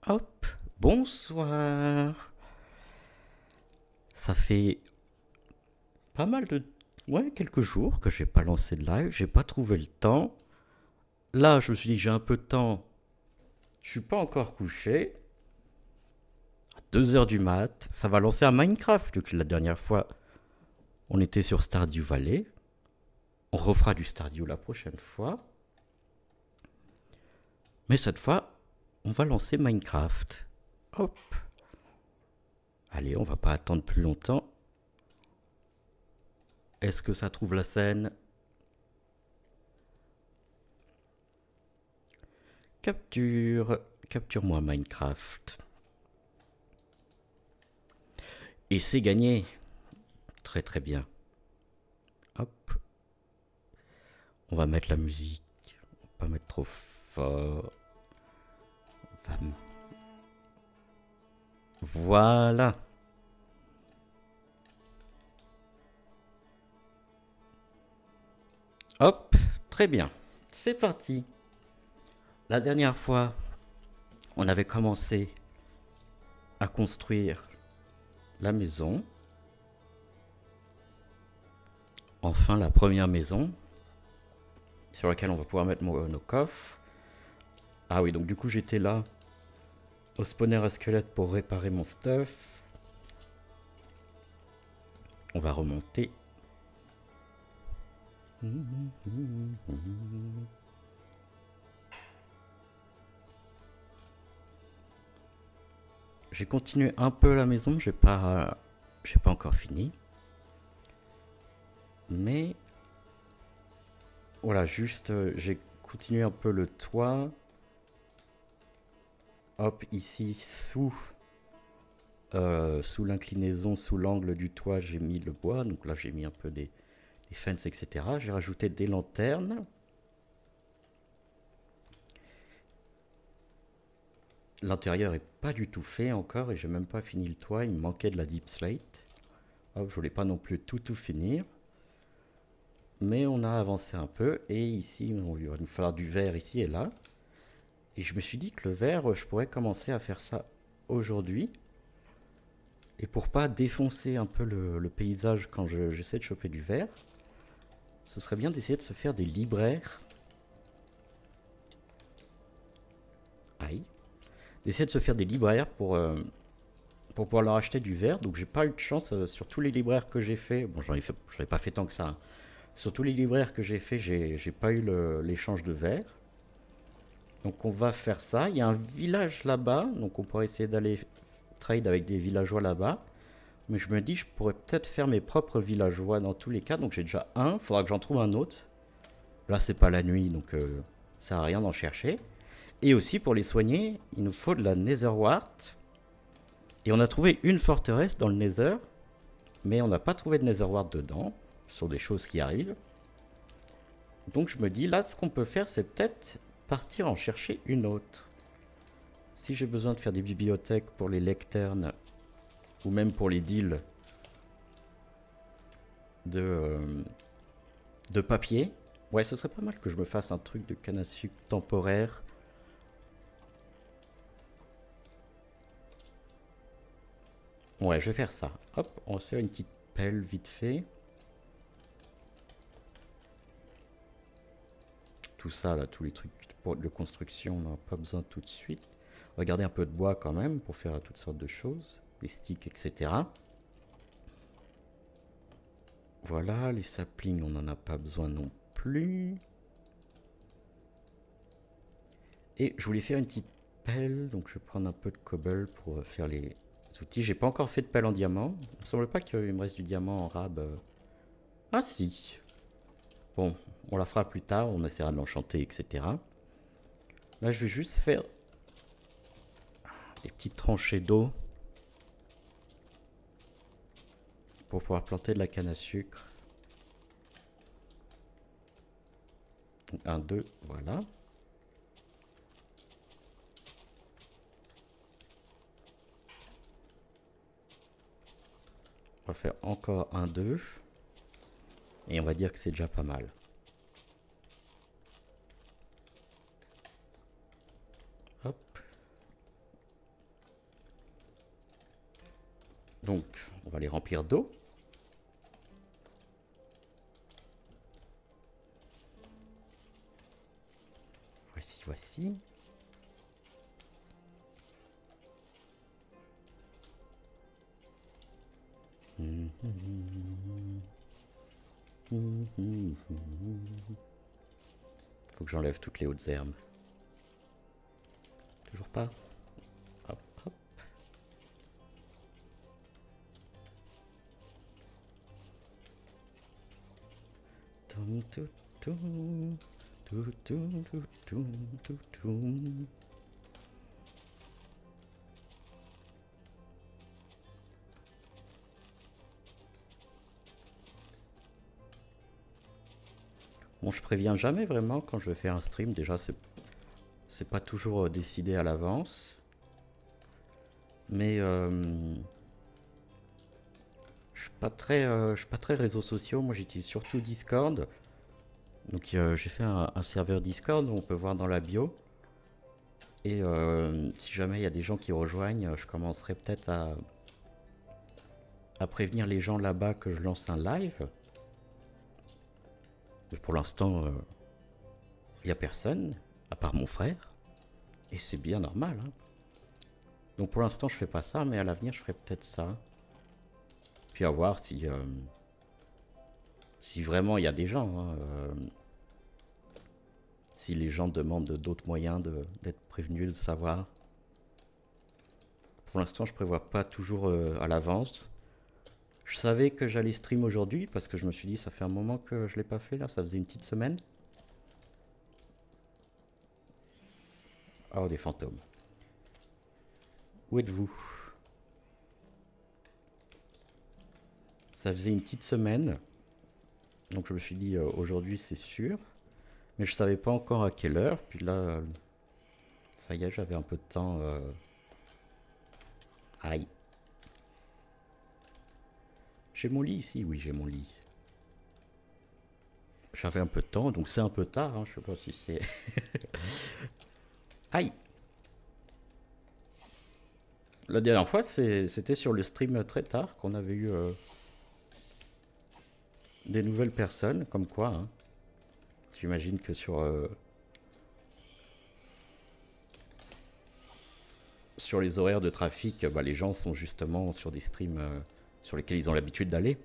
Hop, bonsoir. Ça fait pas mal de... Ouais, quelques jours que j'ai pas lancé de live, j'ai pas trouvé le temps. Là, je me suis dit, j'ai un peu de temps. Je suis pas encore couché. À 2 heures du mat, ça va lancer un Minecraft, vu que la dernière fois, on était sur Stardew Valley. On refera du Stardew la prochaine fois. Mais cette fois, on va lancer Minecraft. Hop. Allez, on va pas attendre plus longtemps. Est-ce que ça trouve la scène? Capture. Capture-moi Minecraft. Et c'est gagné. Très très bien. Hop. On va mettre la musique. On va pas mettre trop fort. Voilà. Hop. Très bien. C'est parti. La dernière fois, on avait commencé à construire la maison. Enfin, la première maison sur laquelle on va pouvoir mettre nos coffres. Ah oui, donc du coup, j'étais là au spawner à squelette pour réparer mon stuff. On va remonter. J'ai continué un peu la maison, j'ai pas encore fini. Mais voilà, juste j'ai continué un peu le toit. Hop, ici sous l'inclinaison, sous l'angle du toit, j'ai mis le bois. Donc là, j'ai mis un peu des fences, etc. J'ai rajouté des lanternes. L'intérieur est pas du tout fait encore et j'ai même pas fini le toit. Il me manquait de la deep slate. Hop, je voulais pas non plus tout finir. Mais on a avancé un peu et ici, il va nous falloir du verre ici et là. Et je me suis dit que le verre, je pourrais commencer à faire ça aujourd'hui. Et pour pas défoncer un peu le paysage quand j'essaie de choper du verre, ce serait bien d'essayer de se faire des libraires. Aïe. D'essayer de se faire des libraires pour pouvoir leur acheter du verre. Donc j'ai pas eu de chance sur tous les libraires que j'ai fait. Bon, j'en ai pas fait tant que ça, hein. Sur tous les libraires que j'ai fait, j'ai pas eu l'échange de verre. Donc on va faire ça. Il y a un village là-bas, donc on pourrait essayer d'aller trade avec des villageois là-bas. Mais je me dis, je pourrais peut-être faire mes propres villageois dans tous les cas. Donc j'ai déjà un, il faudra que j'en trouve un autre. Là, c'est pas la nuit, donc ça sert à rien d'en chercher. Et aussi, pour les soigner, il nous faut de la Netherwart. Et on a trouvé une forteresse dans le Nether, mais on n'a pas trouvé de Netherwart dedans. Ce sont des choses qui arrivent. Donc je me dis, là, ce qu'on peut faire, c'est peut-être partir en chercher une autre. Si j'ai besoin de faire des bibliothèques pour les lecternes, ou même pour les deals de papier, ouais, ce serait pas mal que je me fasse un truc de canne à sucre temporaire. Ouais, je vais faire ça. Hop, on se fait une petite pelle vite fait. Tout ça, là, tous les trucs de construction, on n'a pas besoin tout de suite. On va garder un peu de bois quand même pour faire toutes sortes de choses. Des sticks, etc. Voilà, les saplings, on n'en a pas besoin non plus. Et je voulais faire une petite pelle, donc je vais prendre un peu de cobble pour faire les outils. J'ai pas encore fait de pelle en diamant. Il me semble pas qu'il me reste du diamant en rab. Ah si. Bon, on la fera plus tard, on essaiera de l'enchanter, etc. Là, je vais juste faire des petites tranchées d'eau pour pouvoir planter de la canne à sucre. Donc 1, 2, voilà. On va faire encore 1, 2. Et on va dire que c'est déjà pas mal. Hop. Donc, on va les remplir d'eau. Voici. Faut que j'enlève toutes les hautes herbes. Toujours pas. Hop, hop. Tum, tum, tum. Tum, tum, tum, tum, tum, tum. Bon, je préviens jamais vraiment quand je vais faire un stream. Déjà, c'est pas toujours décidé à l'avance. Mais je suis pas très réseaux sociaux. Moi, j'utilise surtout Discord. Donc, j'ai fait un serveur Discord où on peut voir dans la bio. Et si jamais il y a des gens qui rejoignent, je commencerai peut-être à prévenir les gens là-bas que je lance un live. Mais pour l'instant, il n'y a personne, à part mon frère. Et c'est bien normal. Hein. Donc pour l'instant, je fais pas ça, mais à l'avenir, je ferai peut-être ça. Puis à voir si vraiment il y a des gens. Hein, si les gens demandent d'autres moyens d'être prévenus, de savoir. Pour l'instant, je prévois pas toujours à l'avance. Je savais que j'allais stream aujourd'hui parce que je me suis dit ça fait un moment que je l'ai pas fait là, ça faisait une petite semaine. Oh, des fantômes. Où êtes-vous? Ça faisait une petite semaine. Donc je me suis dit aujourd'hui c'est sûr. Mais je savais pas encore à quelle heure. Puis là, ça y est, j'avais un peu de temps. Aïe. J'ai mon lit ici, oui j'ai mon lit. J'avais un peu de temps, donc c'est un peu tard, hein, je sais pas si c'est... Aïe. La dernière fois, c'était sur le stream très tard qu'on avait eu des nouvelles personnes, comme quoi. Hein. J'imagine que sur les horaires de trafic, bah, les gens sont justement sur des streams sur lesquels ils ont l'habitude d'aller.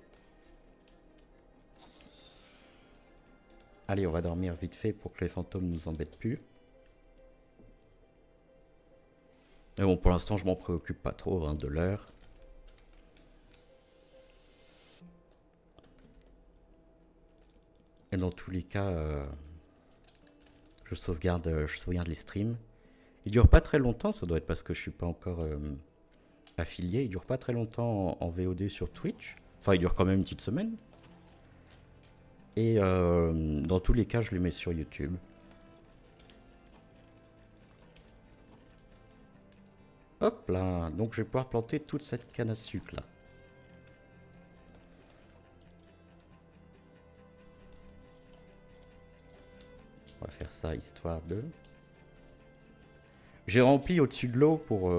Allez, on va dormir vite fait pour que les fantômes nous embêtent plus. Mais bon, pour l'instant, je m'en préoccupe pas trop hein, de l'heure. Et dans tous les cas, je sauvegarde les streams. Ils durent pas très longtemps, ça doit être parce que je suis pas encore affilié. Ils durent pas très longtemps en VOD sur Twitch. Enfin, ils durent quand même une petite semaine. Et dans tous les cas, je les mets sur YouTube. Hop là, donc je vais pouvoir planter toute cette canne à sucre là. On va faire ça histoire de... J'ai rempli au-dessus de l'eau pour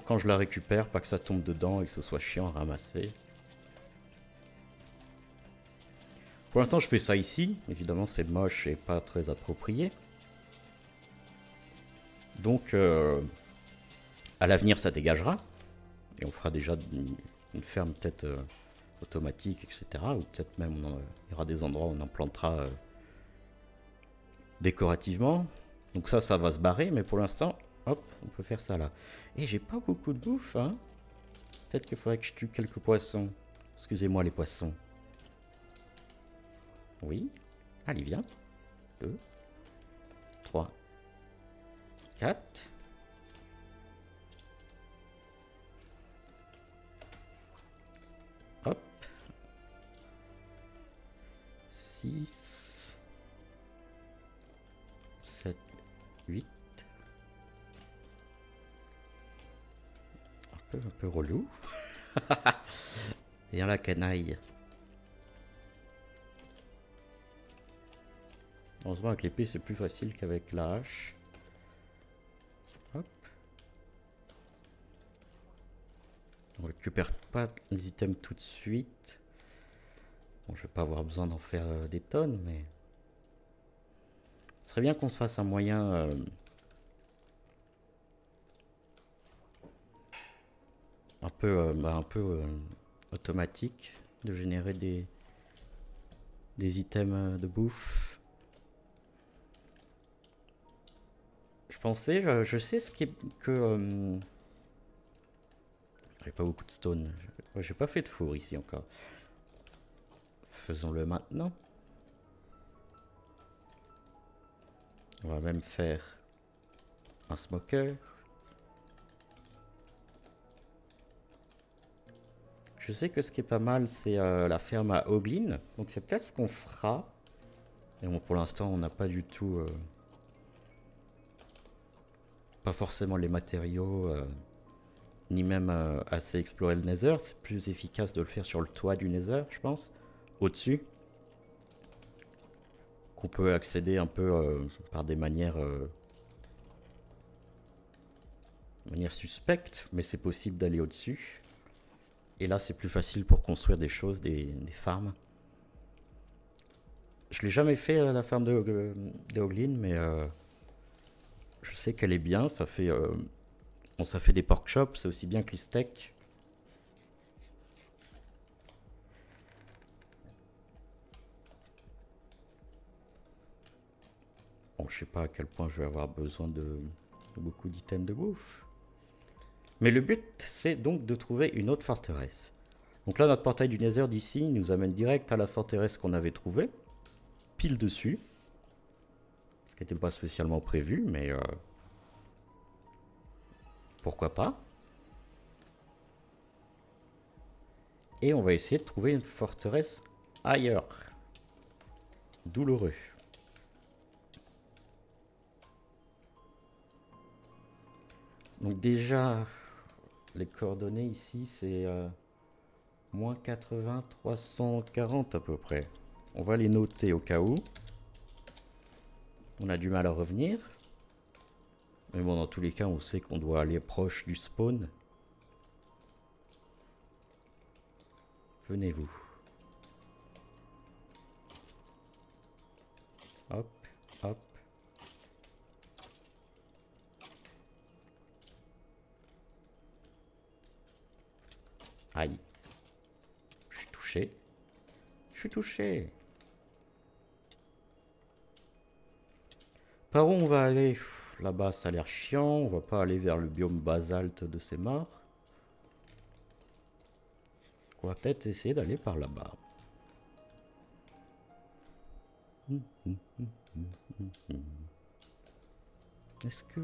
quand je la récupère, pas que ça tombe dedans et que ce soit chiant à ramasser. Pour l'instant, je fais ça ici. Évidemment, c'est moche et pas très approprié. Donc, à l'avenir, ça dégagera. Et on fera déjà une ferme peut-être automatique, etc. Ou peut-être même, il y aura des endroits où on en plantera décorativement. Donc ça va se barrer. Mais pour l'instant, hop, on peut faire ça là. Et j'ai pas beaucoup de bouffe, hein. Peut-être qu'il faudrait que je tue quelques poissons. Excusez-moi les poissons. Oui. Allez, viens. 2, 3, 4. Hop. 6. 7, 8. Un peu relou. Viens la canaille. Heureusement avec l'épée c'est plus facile qu'avec la hache. Hop. récupère pas les items tout de suite. Bon, je vais pas avoir besoin d'en faire des tonnes, mais ce serait bien qu'on se fasse un moyen un peu automatique de générer des items de bouffe. Je pensais, je sais ce qui est que j'ai pas beaucoup de stone. J'ai pas fait de four ici encore. Faisons-le maintenant. On va même faire un smoker. Je sais que ce qui est pas mal, c'est la ferme à Hoglin. Donc c'est peut-être ce qu'on fera. Et bon, pour l'instant, on n'a pas du tout... pas forcément les matériaux, ni même assez explorer le Nether. C'est plus efficace de le faire sur le toit du Nether, je pense. Au-dessus. Qu'on peut accéder un peu par des manières suspectes, mais c'est possible d'aller au-dessus. Et là, c'est plus facile pour construire des choses, des farms. Je l'ai jamais fait la farm de Hoglin, mais je sais qu'elle est bien. Ça fait, bon, ça fait des pork chops, c'est aussi bien que les steaks. Bon, je sais pas à quel point je vais avoir besoin de beaucoup d'items de bouffe. Mais le but, c'est donc de trouver une autre forteresse. Donc là, notre portail du Nether d'ici nous amène direct à la forteresse qu'on avait trouvée. Pile dessus. Ce qui n'était pas spécialement prévu, mais pourquoi pas. Et on va essayer de trouver une forteresse ailleurs. Douloureux. Donc déjà, les coordonnées ici, c'est moins 80, 340 à peu près. On va les noter au cas où. On a du mal à revenir. Mais bon, dans tous les cas, on sait qu'on doit aller proche du spawn. Venez-vous. Hop, hop. Aïe. Je suis touché. Je suis touché. Par où on va aller? Là-bas, ça a l'air chiant. On va pas aller vers le biome basalte de ces morts. On va peut-être essayer d'aller par là-bas. Est-ce que...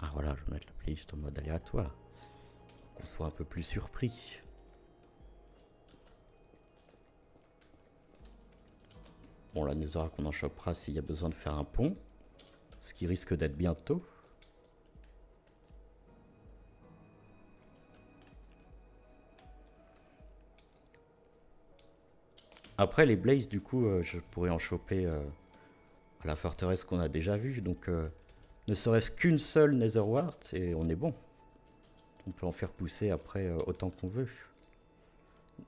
Ah voilà, je vais mettre la playlist en mode aléatoire. Qu'on soit un peu plus surpris. Bon, la Netherrack, on en chopera s'il y a besoin de faire un pont. Ce qui risque d'être bientôt. Après, les Blazes, du coup, je pourrais en choper à la forteresse qu'on a déjà vue. Donc, ne serait-ce qu'une seule Netherwart et on est bon. On peut en faire pousser après autant qu'on veut.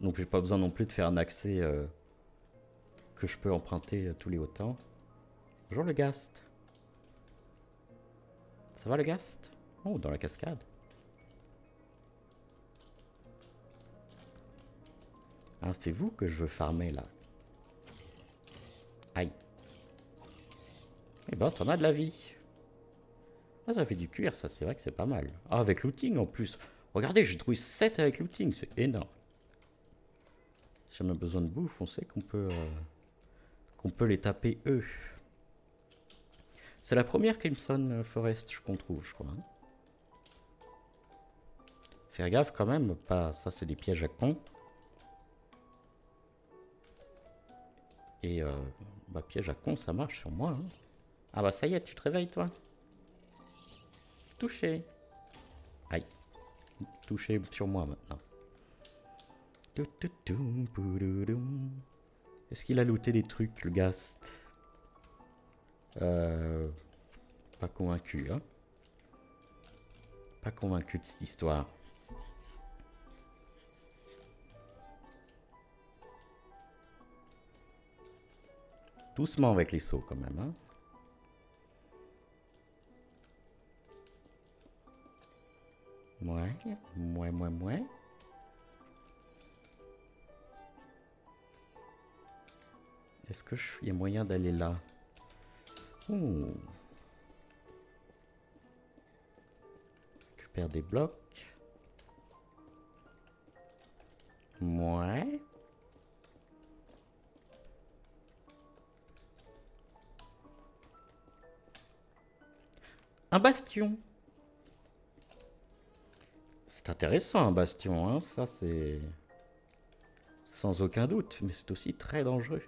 Donc, j'ai pas besoin non plus de faire un accès que je peux emprunter tous les autant. Bonjour le Ghast. Ça va le Ghast? Oh, dans la cascade. Ah, c'est vous que je veux farmer là. Aïe. Eh ben, t'en as de la vie. Ah, ça fait du cuir, ça, c'est vrai que c'est pas mal. Ah, avec looting en plus. Regardez, j'ai trouvé 7 avec looting, c'est énorme. Si on a besoin de bouffe, on sait qu'on peut les taper eux. C'est la première Crimson Forest qu'on trouve, je crois. Hein. Faire gaffe quand même, pas ça, c'est des pièges à con. Et bah, piège à con, ça marche sur moi. Hein. Ah bah ça y est, tu te réveilles toi. Touché. Aïe. Touché sur moi maintenant. Est-ce qu'il a looté des trucs, le Ghast? Pas convaincu, hein. Pas convaincu de cette histoire. Doucement avec les sauts quand même, hein. Ouais. Est-ce que il y a moyen d'aller là? Ouh. Récupère des blocs. Ouais. Un bastion. C'est intéressant un bastion, hein. Ça c'est... Sans aucun doute, mais c'est aussi très dangereux.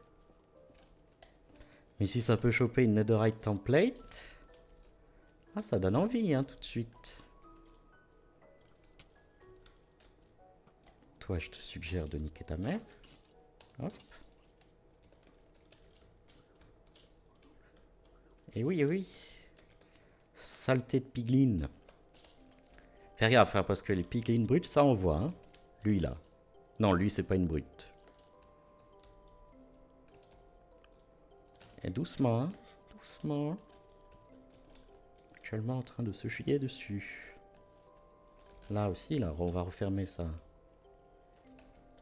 Mais si ça peut choper une netherite template... Ah, ça donne envie, hein, tout de suite. Toi, je te suggère de niquer ta mère. Hop. Et oui, et oui. Saleté de piglin. Fais gaffe, hein, parce que les piglins brutes, ça on voit. Hein. Lui, là. Non, lui, c'est pas une brute. Et doucement, hein. Doucement. Actuellement en train de se chier dessus. Là aussi, là, on va refermer ça.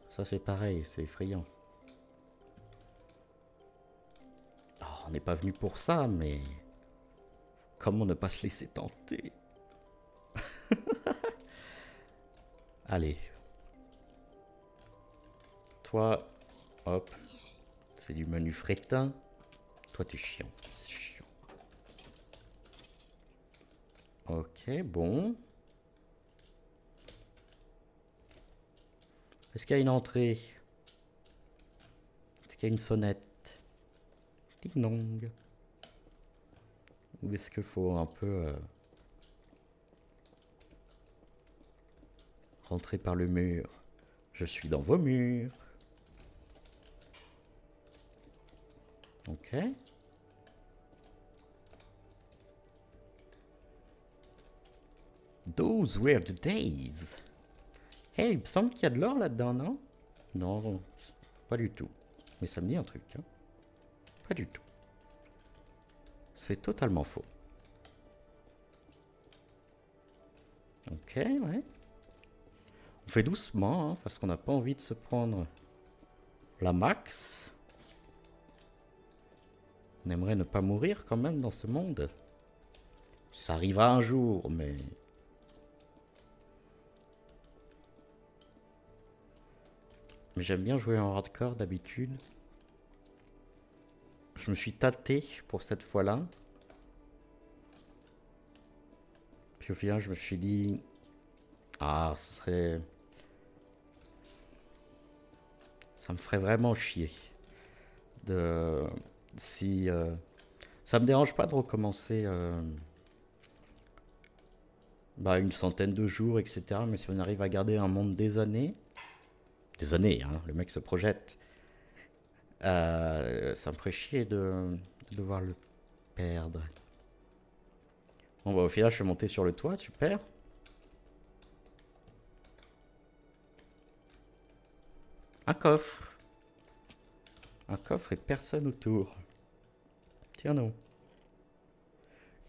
Ça, c'est pareil, c'est effrayant. Oh, on n'est pas venu pour ça, mais... Comment ne pas se laisser tenter? Allez. Toi, hop. C'est du menu fretin. Toi, t'es chiant. C'est chiant. Ok, bon. Est-ce qu'il y a une entrée? Est-ce qu'il y a une sonnette? Ding dong. Ou est-ce qu'il faut un peu rentrer par le mur? Je suis dans vos murs. Ok. Those were the days. Hey, il me semble qu'il y a de l'or là-dedans, non? Non, pas du tout. Mais ça me dit un truc, hein. Pas du tout. C'est totalement faux. Ok, ouais. On fait doucement, hein, parce qu'on n'a pas envie de se prendre la max. On aimerait ne pas mourir quand même dans ce monde. Ça arrivera un jour, mais... Mais j'aime bien jouer en hardcore d'habitude. Je me suis tâté pour cette fois-là. Puis au final, je me suis dit... Ah, ce serait... Ça me ferait vraiment chier. Si... Ça me dérange pas de recommencer... une centaine de jours, etc. Mais si on arrive à garder un monde des années... Des années, hein, le mec se projette. Ça me ferait chier de devoir le perdre. Bon, bah, au final, je suis monté sur le toit, super. Un coffre. Un coffre et personne autour. Tiens, non.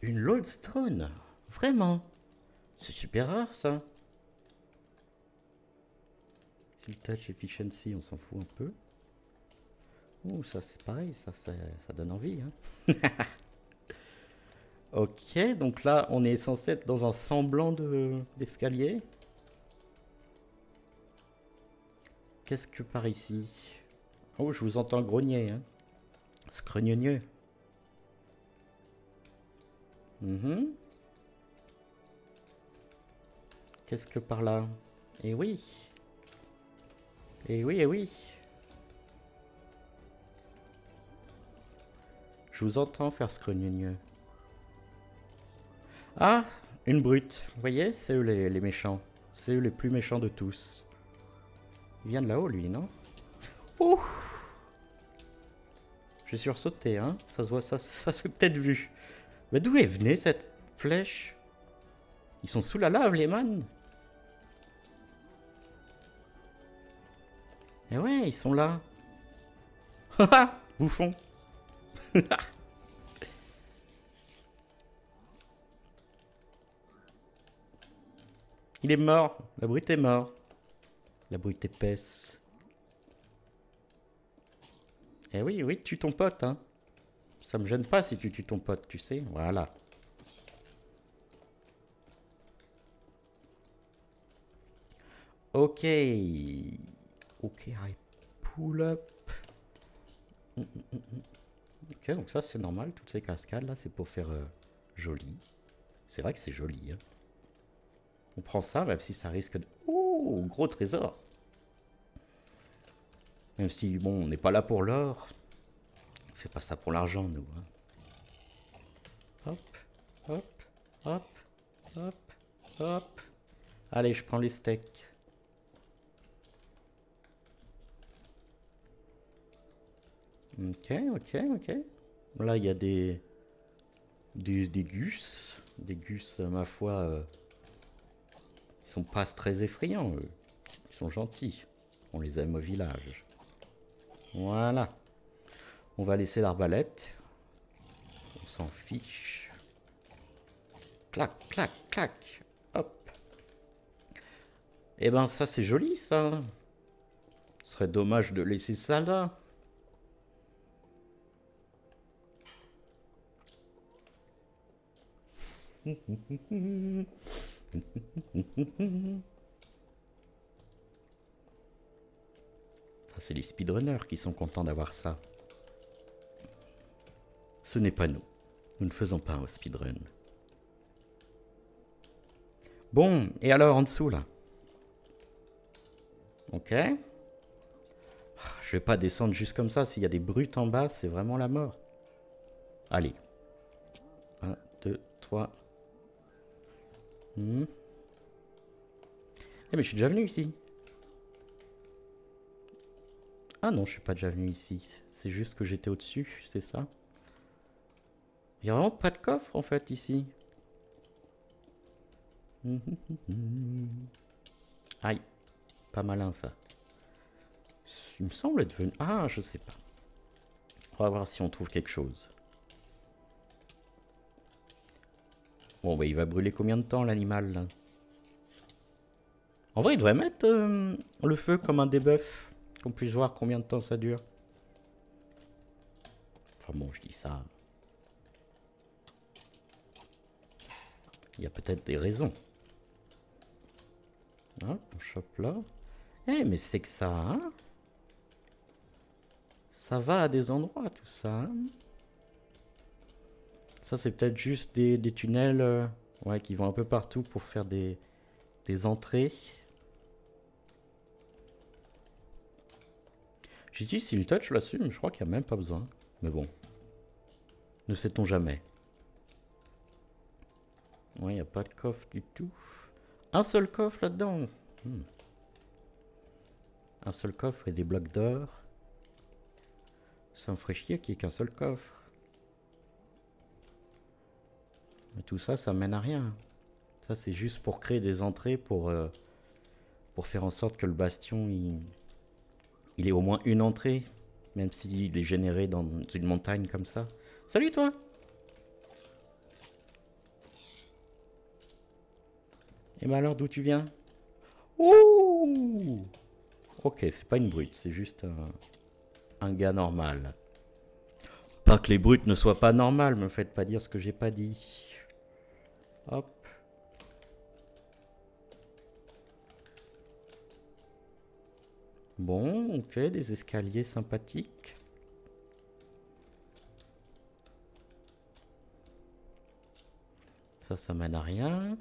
Une lodestone. Vraiment. C'est super rare, ça. Touch efficiency, on s'en fout un peu. Ouh, ça c'est pareil, ça donne envie. Hein. Ok, donc là on est censé être dans un semblant d'escalier. Qu'est-ce que par ici? Oh, je vous entends grogner. Hein. Scrogneux. Qu'est-ce que par là? Eh oui. Eh oui, eh oui. Je vous entends faire scrogneux. Ah, une brute. Vous voyez, c'est eux les méchants. C'est eux les plus méchants de tous. Il vient de là-haut, lui, non? Ouh! J'ai sursauté, hein. Ça se voit, ça s'est peut-être vu. Mais d'où est venue cette flèche? Ils sont sous la lave, les man. Eh ouais, ils sont là. Haha, bouffon. Il est mort. La brute est mort. La brute épaisse. Eh oui, oui, tue ton pote, hein. Ça me gêne pas si tu tues ton pote, tu sais. Voilà. Ok. Ok, I pull up. Ok, donc ça c'est normal. Toutes ces cascades là, c'est pour faire joli. C'est vrai que c'est joli, hein. On prend ça, même si ça risque de... Ouh, gros trésor. Même si, bon, on n'est pas là pour l'or. On fait pas ça pour l'argent, nous. Hein. Hop, hop, hop, hop, hop. Allez, je prends les steaks. Ok, ok, ok. Là, il y a des gus. Des gus, ma foi, ils sont pas très effrayants, eux. Ils sont gentils. On les aime au village. Voilà. On va laisser l'arbalète. On s'en fiche. Clac, clac, clac. Hop. Eh ben, ça, c'est joli, ça. Ce serait dommage de laisser ça là. Ça, c'est les speedrunners qui sont contents d'avoir ça. Ce n'est pas nous. Nous ne faisons pas un speedrun. Bon, et alors en dessous là? Ok. Je vais pas descendre juste comme ça. S'il y a des brutes en bas, c'est vraiment la mort. Allez. 1, 2, 3. Eh mais je suis déjà venu ici. Ah non, je suis pas déjà venu ici. C'est juste que j'étais au-dessus, c'est ça? Il n'y a vraiment pas de coffre en fait ici. Aïe. Pas malin ça. Il me semble être venu... Ah, je sais pas. On va voir si on trouve quelque chose. Bon, bah il va brûler combien de temps l'animal là? En vrai, il devrait mettre le feu comme un debuff. Qu'on puisse voir combien de temps ça dure. Enfin bon, je dis ça. Il y a peut-être des raisons. Hop, on chope là. Eh, mais c'est que ça, hein? Ça va à des endroits, tout ça. Hein? Ça, c'est peut-être juste des tunnels ouais, qui vont un peu partout pour faire des entrées. J'utilise le touch là-dessus, mais je crois qu'il n'y a même pas besoin. Mais bon. Ne sait-on jamais. Ouais, il n'y a pas de coffre du tout. Un seul coffre là-dedans. Un seul coffre et des blocs d'or. Ça me ferait chier qu'il n'y ait qu'un seul coffre. Mais tout ça, ça mène à rien. Ça, c'est juste pour créer des entrées, pour faire en sorte que le bastion, il ait au moins une entrée. Même s'il est généré dans une montagne comme ça. Salut toi! Et ben alors, d'où tu viens? Ouh! Ok, c'est pas une brute, c'est juste un gars normal. Pas que les brutes ne soient pas normales, me faites pas dire ce que j'ai pas dit. Hop. Bon, ok, des escaliers sympathiques. Ça mène à rien.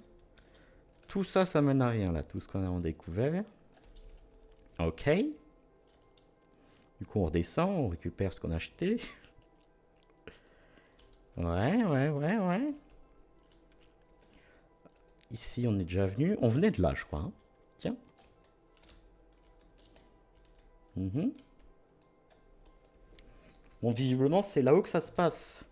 Tout ça, ça mène à rien, là, tout ce qu'on a en découvert. Ok. Du coup, on redescend, on récupère ce qu'on a acheté. Ouais. Ici, on est déjà venu. On venait de là, je crois. Hein. Tiens. Bon, visiblement, c'est là-haut que ça se passe.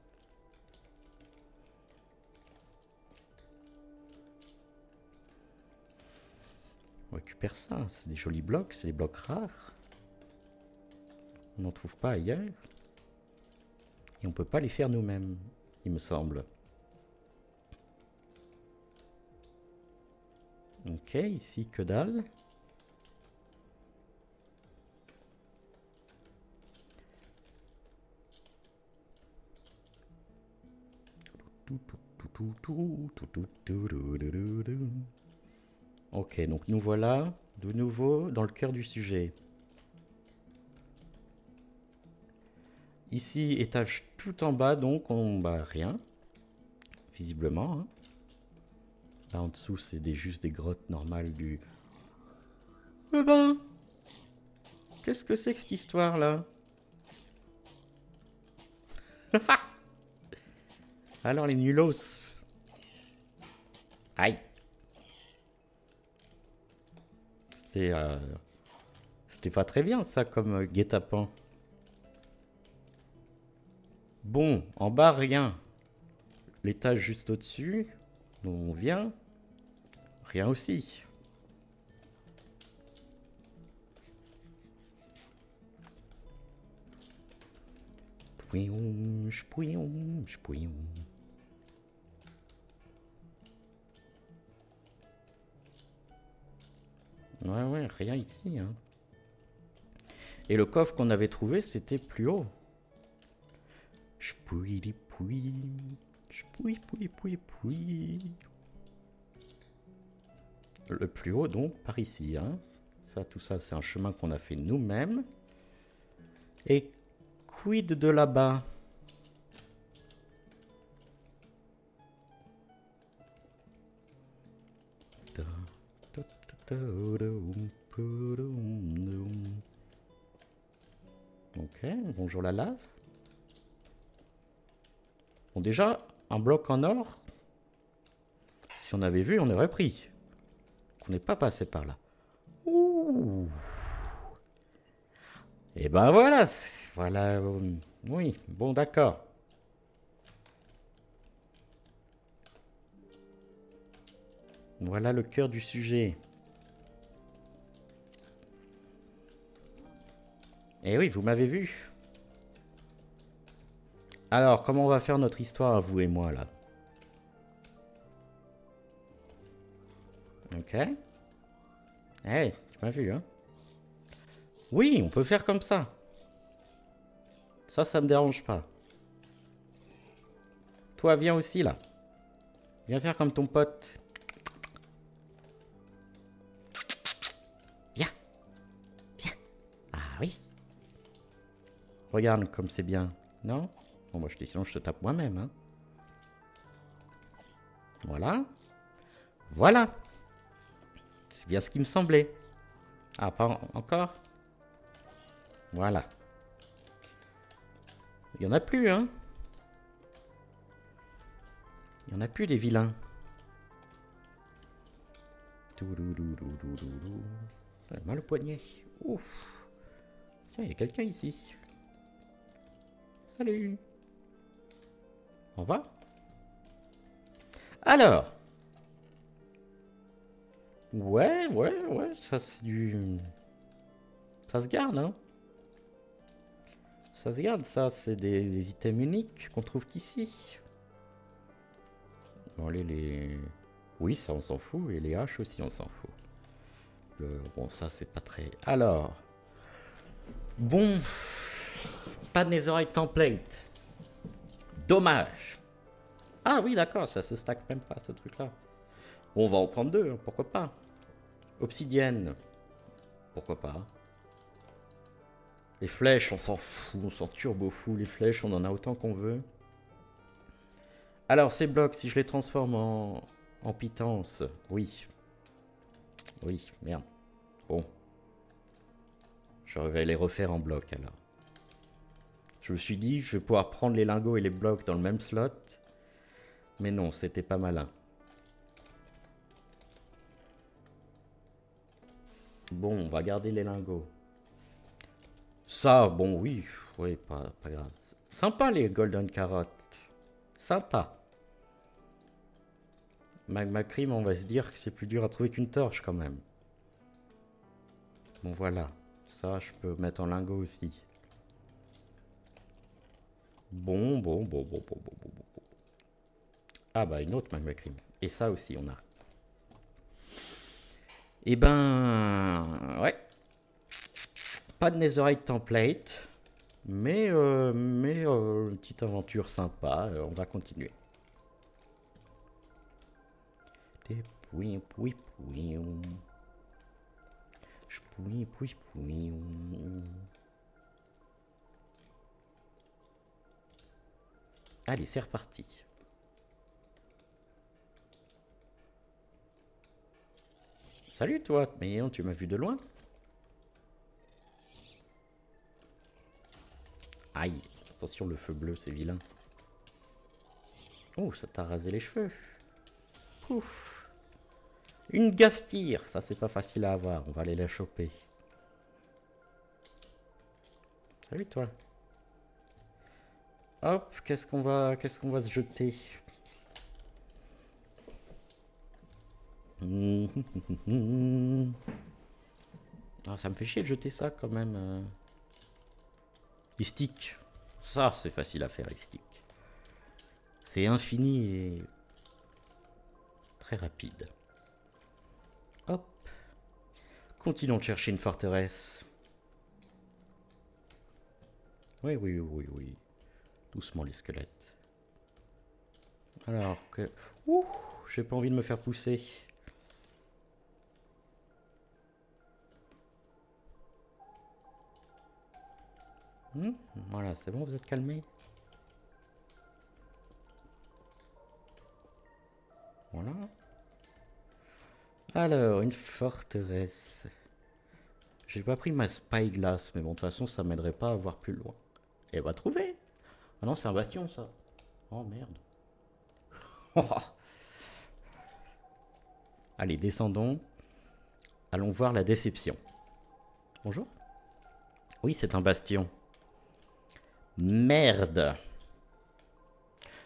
récupère ça. C'est des jolis blocs, c'est des blocs rares. On n'en trouve pas ailleurs. Et on peut pas les faire nous-mêmes, il me semble. Ok, ici que dalle. Ok, donc nous voilà de nouveau dans le cœur du sujet. Ici, étage tout en bas, donc on bah rien, visiblement. Hein. Là en dessous, c'est juste des grottes normales du... Eh ben, qu'est-ce que c'est que cette histoire-là? Alors les nulos. Aïe. C'était pas très bien ça comme guet-apens. Bon, en bas rien. L'étage juste au-dessus, d'où on vient, rien aussi. Pouion, pouion, pouion. Ouais, rien ici. Hein. Et le coffre qu'on avait trouvé, c'était plus haut. J'pouille, pouille. J'pouille, pouille. Le plus haut, donc, par ici. Hein. Ça, tout ça, c'est un chemin qu'on a fait nous-mêmes. Et quid de là-bas? Ok, bonjour la lave. Bon, déjà, un bloc en or. Si on avait vu, on aurait pris. On n'est pas passé par là. Ouh. Et ben voilà. Voilà. Oui, bon, d'accord. Voilà le cœur du sujet. Eh oui, vous m'avez vu. Alors, comment on va faire notre histoire, vous et moi, là? Ok. Eh, tu m'as vu, hein? Oui, on peut faire comme ça. Ça me dérange pas. Toi, viens aussi, là. Viens faire comme ton pote. Viens. Viens. Ah oui. Regarde comme c'est bien. Non? Bon, moi, sinon, je te tape moi-même, hein. Voilà. Voilà. C'est bien ce qui me semblait. Ah, pas encore? Voilà. Il n'y en a plus, hein. Il n'y en a plus des vilains. J'ai mal au poignet. Ouf. Tiens, il y a quelqu'un ici. Salut. On va? Alors. Ouais, ça c'est du... Ça se garde, hein. Ça se garde, ça, c'est des items uniques qu'on trouve qu'ici. Bon, allez, les... Oui, ça, on s'en fout. Et les haches aussi, on s'en fout. Bon, ça, c'est pas très... Alors... Bon... Pas de netherite template. Dommage. Ah oui, d'accord, ça se stack même pas, ce truc-là. Bon, on va en prendre deux, hein, pourquoi pas. Obsidienne. Pourquoi pas. Les flèches, on s'en fout, on s'en turbo fout. Les flèches, on en a autant qu'on veut. Alors, ces blocs, si je les transforme en pitance, oui. Oui, merde. Bon. Je vais les refaire en bloc, alors. Je me suis dit, je vais pouvoir prendre les lingots et les blocs dans le même slot. Mais non, c'était pas malin. Bon, on va garder les lingots. Ça, bon, oui, pas grave. Sympa, les golden carottes. Sympa. Magma Cream, on va se dire que c'est plus dur à trouver qu'une torche, quand même. Bon, voilà. Ça, je peux mettre en lingot aussi. Bon. Ah bah, une autre magma cream. Et ça aussi, on a. Et ben... Ouais. Pas de netherite template. Mais une petite aventure sympa. On va continuer. Des pouim. Je pouim. Allez, c'est reparti. Salut toi, mais non, tu m'as vu de loin? Aïe, attention le feu bleu, c'est vilain. Oh, ça t'a rasé les cheveux. Pouf. Une gastire, ça c'est pas facile à avoir, on va aller la choper. Salut toi. Hop, qu'est-ce qu'on va se jeter? Ah, ça me fait chier de jeter ça quand même. Les sticks. Ça, c'est facile à faire, les sticks. C'est infini et très rapide. Hop. Continuons de chercher une forteresse. Oui. Doucement les squelettes. Alors que... Ouh, j'ai pas envie de me faire pousser. Voilà, c'est bon, vous êtes calmés. Voilà. Alors, une forteresse. J'ai pas pris ma spyglass, mais bon, de toute façon, ça m'aiderait pas à voir plus loin. Et va trouver. Ah non, c'est un bastion, ça. Oh, merde. Allez, descendons. Allons voir la déception. Bonjour. Oui, c'est un bastion. Merde.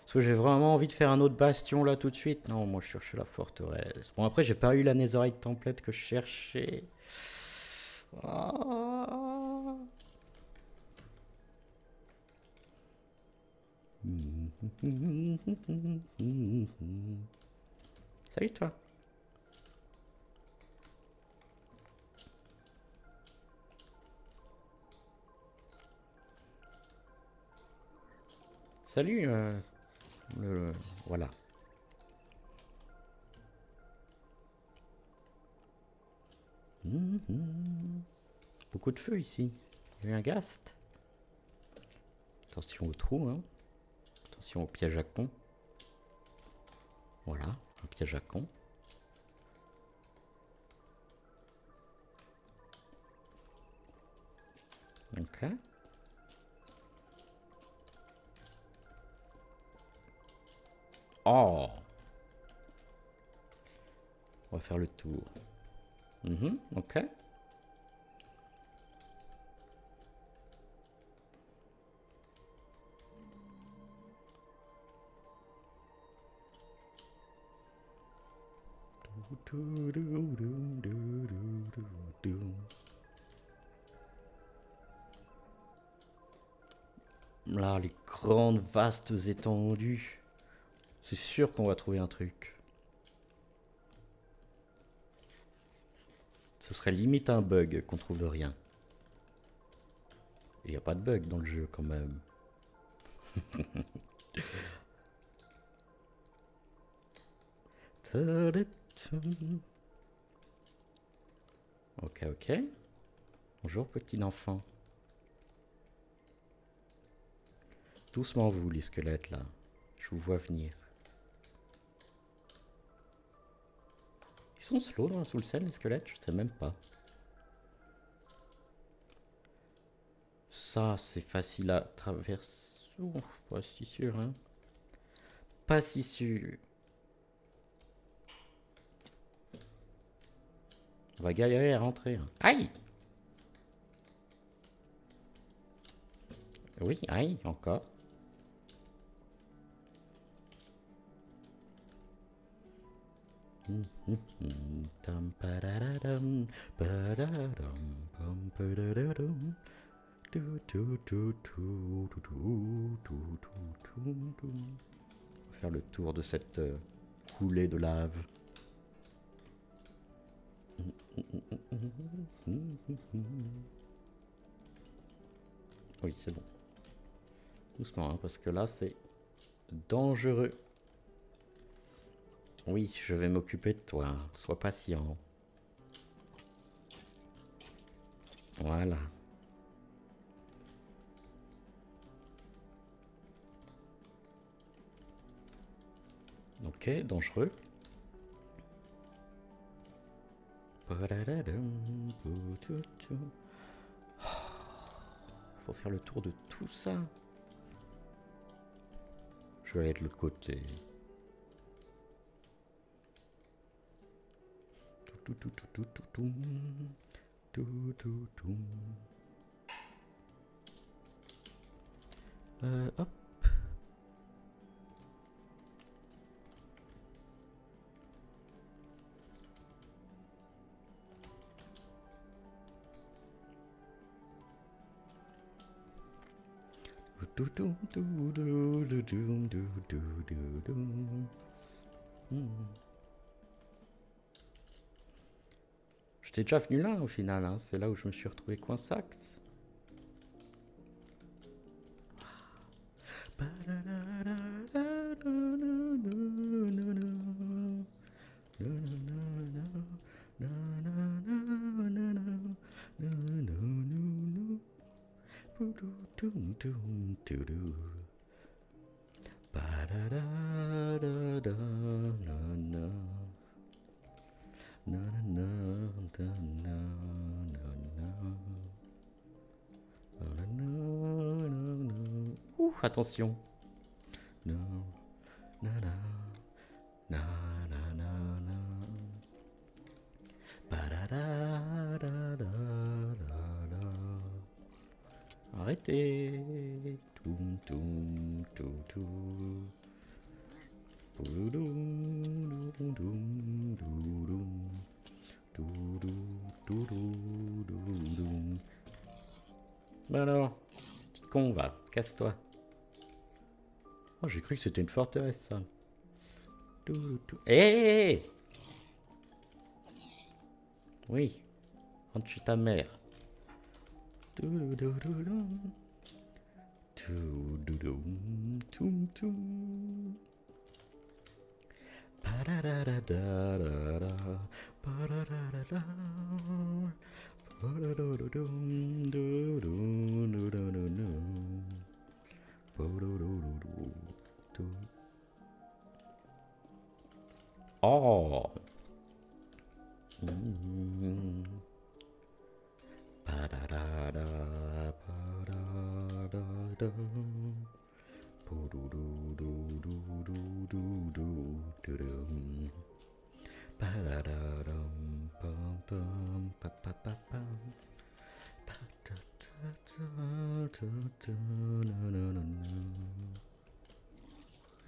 Est-ce que j'ai vraiment envie de faire un autre bastion là tout de suite? Non, moi je cherche la forteresse. Bon, après, j'ai pas eu la netherite template que je cherchais. Ah. Salut toi. Salut. Voilà. Beaucoup de feu ici. Il y a eu un ghast. Attention au trou, hein. Attention au piège à con. Voilà, un piège à con. Ok. Oh. On va faire le tour. Ok. Là, les grandes, vastes étendues. C'est sûr qu'on va trouver un truc. Ce serait limite un bug qu'on trouve rien. Il n'y a pas de bug dans le jeu quand même. Ok. Bonjour petit enfant. Doucement vous les squelettes là. Je vous vois venir. Ils sont slow dans la Soul Cell les squelettes? Je sais même pas. Ça c'est facile à traverser. Oh, pas si sûr hein. Pas si sûr. On va galérer à rentrer. Hein. Aïe! Oui, aïe, encore. Tam pararadam, pararadam, pam pararadam. On va faire le tour de cette coulée de lave. Oui, c'est bon. Doucement, hein, parce que là, c'est dangereux. Oui, je vais m'occuper de toi. Sois patient. Voilà. Ok, dangereux. Faut faire le tour de tout ça. Je vais aller de l'autre côté. Hop. J'étais déjà venu là au final, hein. C'est là où je me suis retrouvé coinsax. Attention. Arrêtez. Toum, toum, toum, toum. Bah alors, petit con, va, casse-toi. Oh, j'ai cru que c'était une forteresse, ça. Hé Oui, rentre chez ta mère. Oh.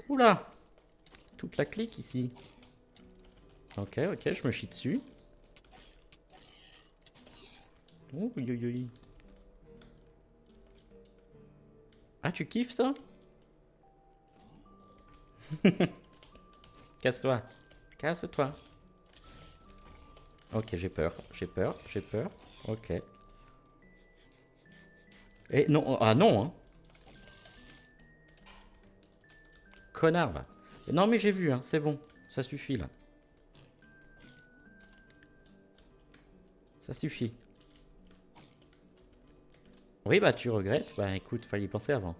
Oula, toute la clique ici. Ok, ok, je me chie dessus. Oh, oui, oui, oui. Ah, tu kiffes ça? Casse-toi. Casse-toi. Ok, j'ai peur, j'ai peur, j'ai peur. Ok. Et non, ah non, hein. Connard, va. Non, mais j'ai vu, hein, c'est bon. Ça suffit, là. Ça suffit. Oui, bah, tu regrettes. Bah, écoute, fallait y penser avant.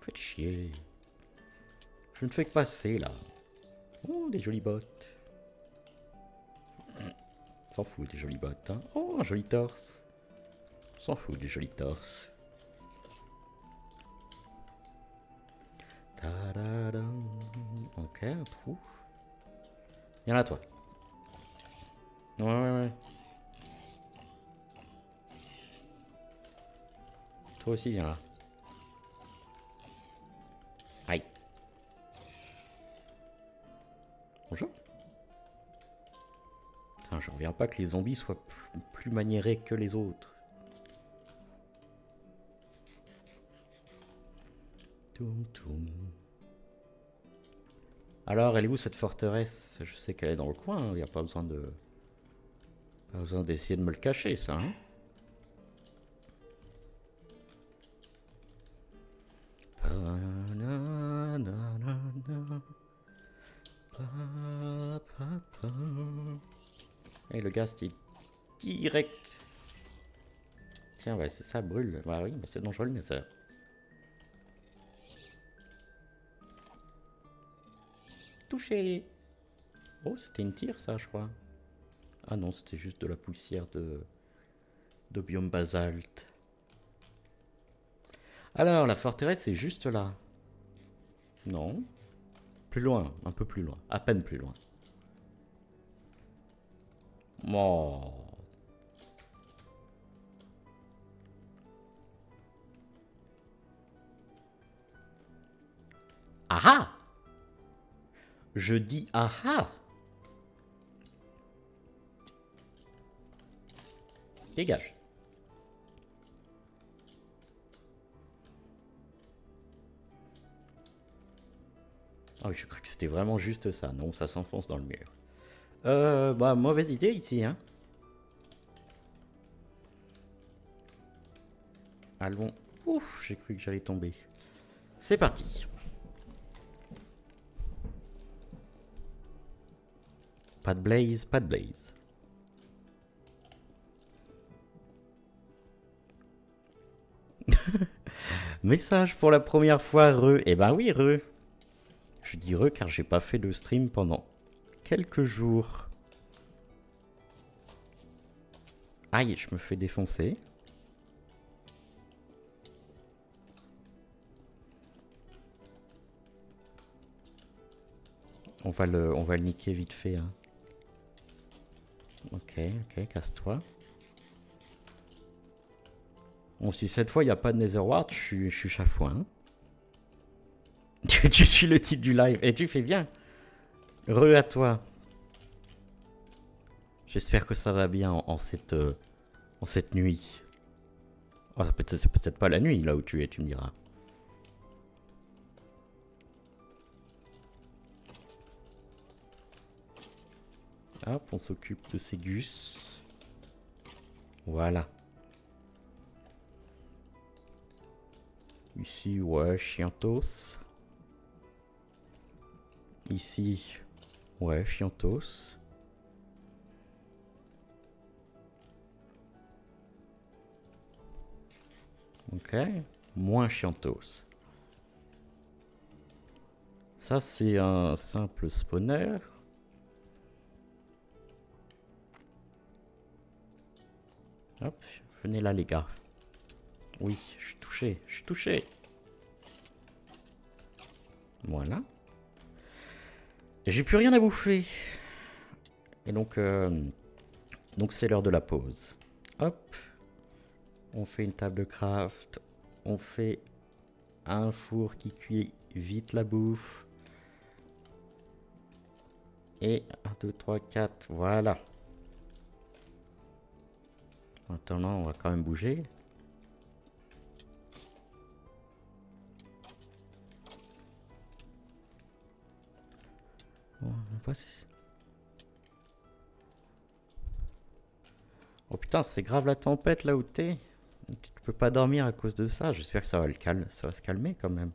Faites chier. Je ne fais que passer, là. Oh, des jolies bottes. S'en fout des jolies bottes, hein. Oh, un joli torse. S'en fout du joli torse. Tadadam. Ok, un trou. Viens là, toi. Ouais, ouais, ouais. Toi aussi, viens là. Aïe. Bonjour. Putain, je reviens pas que les zombies soient plus maniérés que les autres. Toum toum. Alors, elle est où cette forteresse? Je sais qu'elle est dans le coin, il n'y a pas besoin de... Pas besoin d'essayer de me le cacher, ça, hein. Et le gaz, c'est direct. Tiens, ouais, c'est ça, brûle. Bah oui, mais c'est dangereux, mais ça... Touché. Oh, c'était une tire, ça, je crois. Ah non, c'était juste de la poussière de biome basalte. Alors, la forteresse est juste là. Non. Plus loin, un peu plus loin. À peine plus loin. Oh. Ah ah! Je dis ah ah! Dégage. Ah oui, je crois que c'était vraiment juste ça. Non, ça s'enfonce dans le mur. Bah, mauvaise idée ici, hein. Allons. Ouf, j'ai cru que j'allais tomber. C'est parti. Pas de blaze, pas de blaze. Message pour la première fois, re. Eh ben oui, re. Je dis re car j'ai pas fait de stream pendant quelques jours. Aïe, je me fais défoncer. On va le niquer vite fait. Hein. Ok, casse-toi. Bon, si cette fois il n'y a pas de Netherward, je suis chafouin. Tu suis le titre du live et tu fais bien. Re à toi. J'espère que ça va bien en cette nuit. Oh, c'est peut-être pas la nuit là où tu es, tu me diras. Hop, on s'occupe de ces gus. Voilà. Ici, ouais, chiantos. Ici, ouais, chiantos. Ok, moins chiantos. Ça, c'est un simple spawner. Hop, venez là, les gars. Oui, je suis touché, je suis touché. Voilà. J'ai plus rien à bouffer. Et donc c'est l'heure de la pause. Hop. On fait une table de craft. On fait un four qui cuit vite la bouffe. Et 1, 2, 3, 4. Voilà. Maintenant, on va quand même bouger. Oh putain, c'est grave la tempête là où t'es. Tu peux pas dormir à cause de ça. J'espère que ça va ça va se calmer quand même.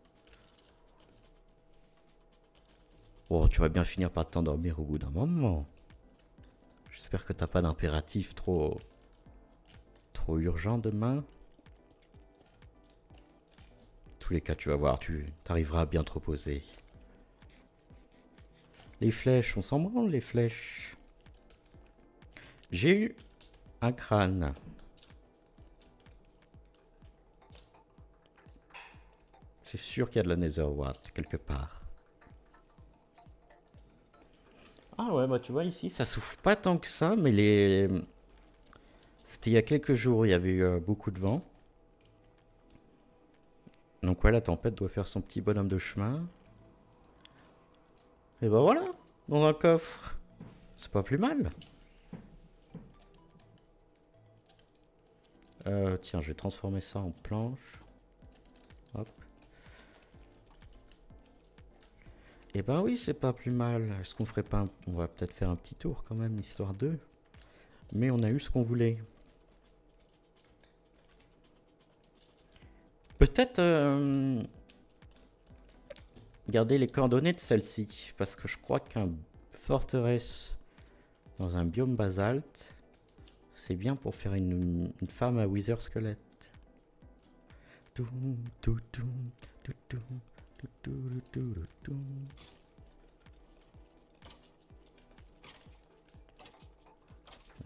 Oh, tu vas bien finir par t'endormir au bout d'un moment. J'espère que t'as pas d'impératif trop urgent demain. En tous les cas, tu vas voir, tu arriveras à bien te reposer. Les flèches, on s'en branle les flèches. J'ai eu un crâne. C'est sûr qu'il y a de la Netherward quelque part. Ah ouais, bah tu vois ici, ça souffle pas tant que ça, mais C'était il y a quelques jours, il y avait eu beaucoup de vent. Donc ouais, la tempête doit faire son petit bonhomme de chemin. Et ben voilà, dans un coffre. C'est pas plus mal. Tiens, je vais transformer ça en planche. Hop. Et ben oui, c'est pas plus mal. Est-ce qu'on ferait pas On va peut-être faire un petit tour quand même, histoire d'eux. Mais on a eu ce qu'on voulait. Peut-être garder les coordonnées de celle-ci. Parce que je crois qu'un forteresse dans un biome basalte, c'est bien pour faire une femme à Wither squelette.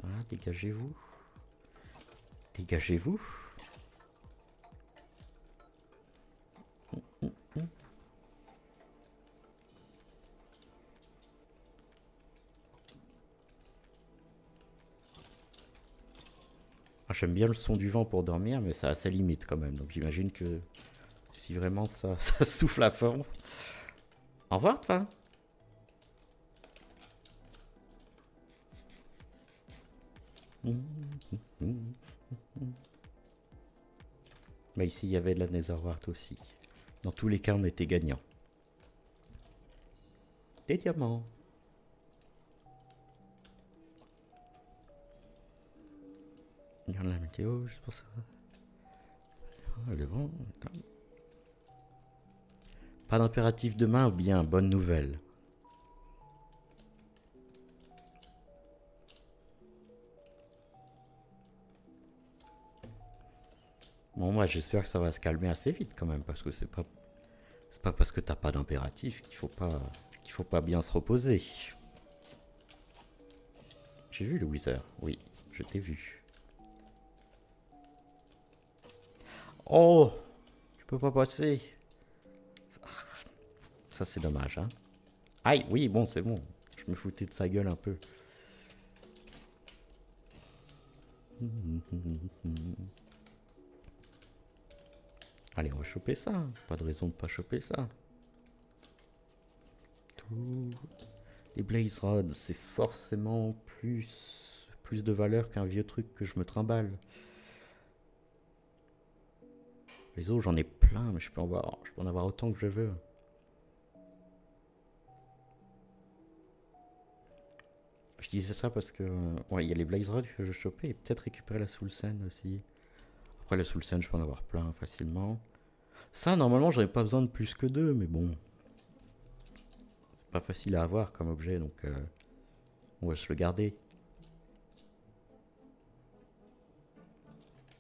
Voilà, dégagez-vous. Dégagez-vous. Ah, j'aime bien le son du vent pour dormir, mais ça a ses limites quand même. Donc j'imagine que si vraiment ça, ça souffle à fond. Au revoir, toi. Bah ici, il y avait de la Netherwart aussi. Dans tous les cas, on était gagnants. Des diamants. Il y a la météo, juste pour ça. Elle est bon. Pas d'impératif demain, ou bien bonne nouvelle. Bon, moi j'espère que ça va se calmer assez vite quand même, parce que c'est pas parce que t'as pas d'impératif qu'il faut pas bien se reposer. J'ai vu le Wither, oui, je t'ai vu. Oh, je peux pas passer. Ça c'est dommage, hein. Aïe, oui, bon, c'est bon. Je me foutais de sa gueule un peu. Allez, on va choper ça. Pas de raison de pas choper ça. Les Blaze Rods, c'est forcément plus de valeur qu'un vieux truc que je me trimballe. Les os, j'en ai plein, mais je peux en avoir autant que je veux. Je disais ça parce que ouais, il y a les Blaze Rods que je chopais et peut-être récupérer la Soul Sand aussi. Après la Soul Sand, je peux en avoir plein facilement. Ça, normalement, j'aurais pas besoin de plus que 2, mais bon. C'est pas facile à avoir comme objet, donc on va se le garder.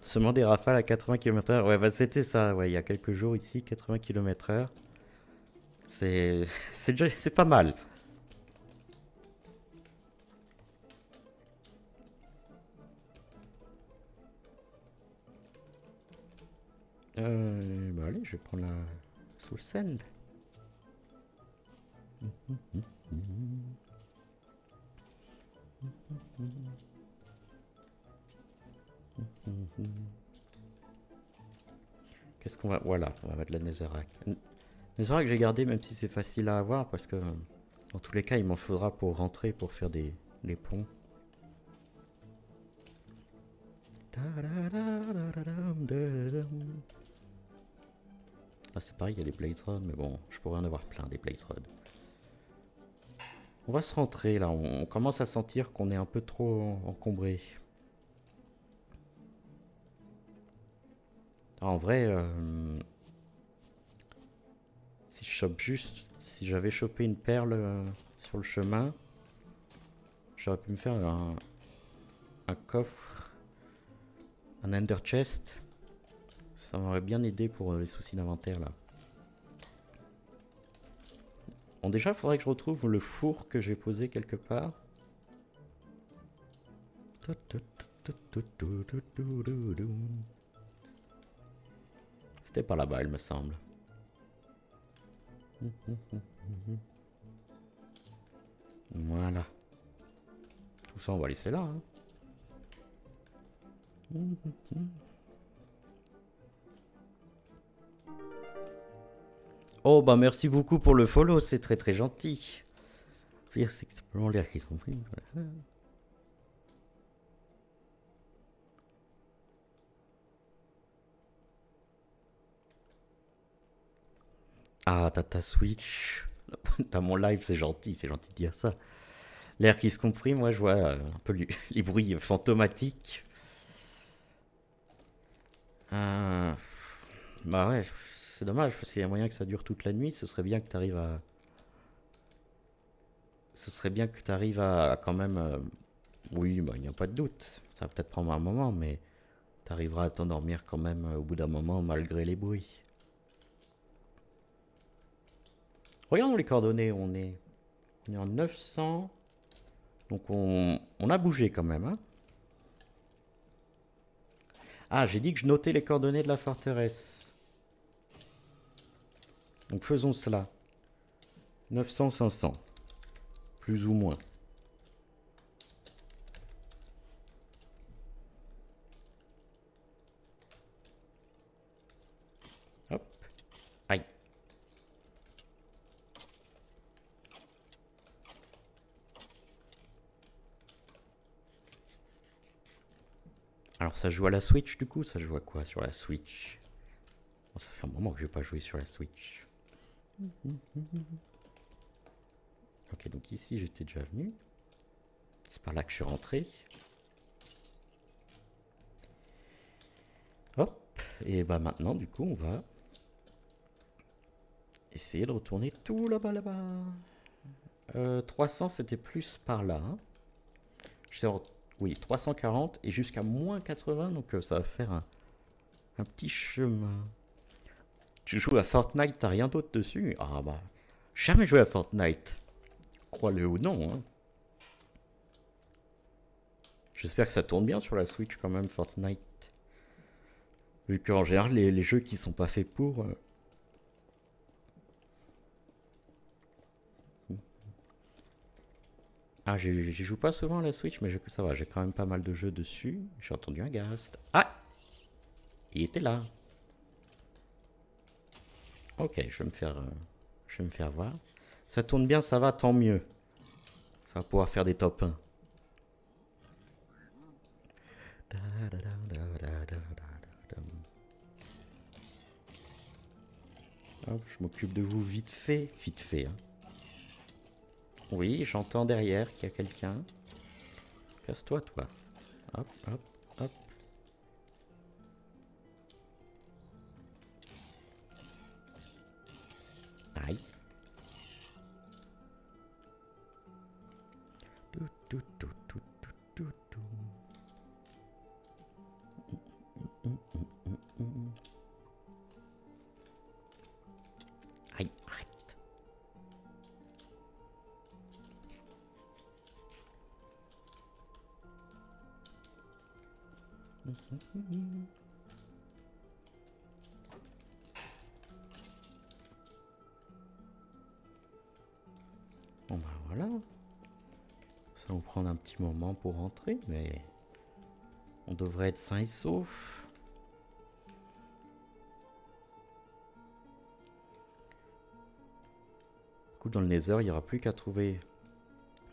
Seulement des rafales à 80 km/h. Ouais, bah c'était ça, ouais, il y a quelques jours ici, 80 km/h. C'est pas mal. Bah allez, je vais prendre la Soul Sand. Qu'est-ce qu'on va... Voilà, on va mettre la Netherrack. Netherrack j'ai gardé même si c'est facile à avoir parce que dans tous les cas il m'en faudra pour rentrer, pour faire des ponts. Ah c'est pareil, il y a des Blaze Rods, mais bon, je pourrais en avoir plein des Blaze Rods. On va se rentrer là, on commence à sentir qu'on est un peu trop encombré. En vrai, si je chope juste, si j'avais chopé une perle sur le chemin, j'aurais pu me faire un coffre, un ender chest. Ça m'aurait bien aidé pour les soucis d'inventaire là. Bon déjà, il faudrait que je retrouve le four que j'ai posé quelque part. C'était par là-bas, il me semble. Voilà. Tout ça, on va laisser là. Hein. Oh bah merci beaucoup pour le follow, c'est très très gentil. Dire c'est simplement l'air qu'ils ont pris. Ah, t'as ta Switch. T'as mon live, c'est gentil de dire ça. L'air qui se comprime, moi je vois un peu les bruits fantomatiques. Euh, Bah ouais, c'est dommage parce qu'il y a moyen que ça dure toute la nuit. Ce serait bien que t'arrives à. Ce serait bien que t'arrives à quand même. Oui, bah il n'y a pas de doute. Ça va peut-être prendre un moment, mais t'arriveras à t'endormir quand même au bout d'un moment malgré les bruits. Regardons les coordonnées, on est en 900. Donc on a bougé quand même. Hein. Ah, j'ai dit que je notais les coordonnées de la forteresse. Donc faisons cela. 900, 500. Plus ou moins. Hop. Aïe. Alors ça joue à la Switch du coup? Ça joue à quoi sur la Switch? Bon, ça fait un moment que je vais pas jouer sur la Switch. Ok, donc ici j'étais déjà venu. C'est par là que je suis rentré. Hop. Et bah maintenant du coup on va essayer de retourner tout là-bas. 300 c'était plus par là. Hein. Oui, 340 et jusqu'à moins 80, donc ça va faire un petit chemin. Tu joues à Fortnite, t'as rien d'autre dessus? Ah bah, jamais joué à Fortnite. Crois-le ou non. Hein. J'espère que ça tourne bien sur la Switch quand même, Fortnite. Vu qu'en général, les jeux qui sont pas faits pour... Ah, j'y joue pas souvent à la Switch, mais ça va, j'ai quand même pas mal de jeux dessus. J'ai entendu un Ghast. Ah! Il était là. Ok, je vais me faire voir. Ça tourne bien, ça va, tant mieux. Ça va pouvoir faire des top 1. Hop, je m'occupe de vous vite fait. Vite fait, hein. Oui, j'entends derrière qu'il y a quelqu'un. Casse-toi, toi. Hop, hop, hop. Aïe. Aïe, arrête. Bon bah voilà. Ça va nous prendre un petit moment pour rentrer, mais on devrait être sain et sauf. Du coup, dans le Nether, il n'y aura plus qu'à trouver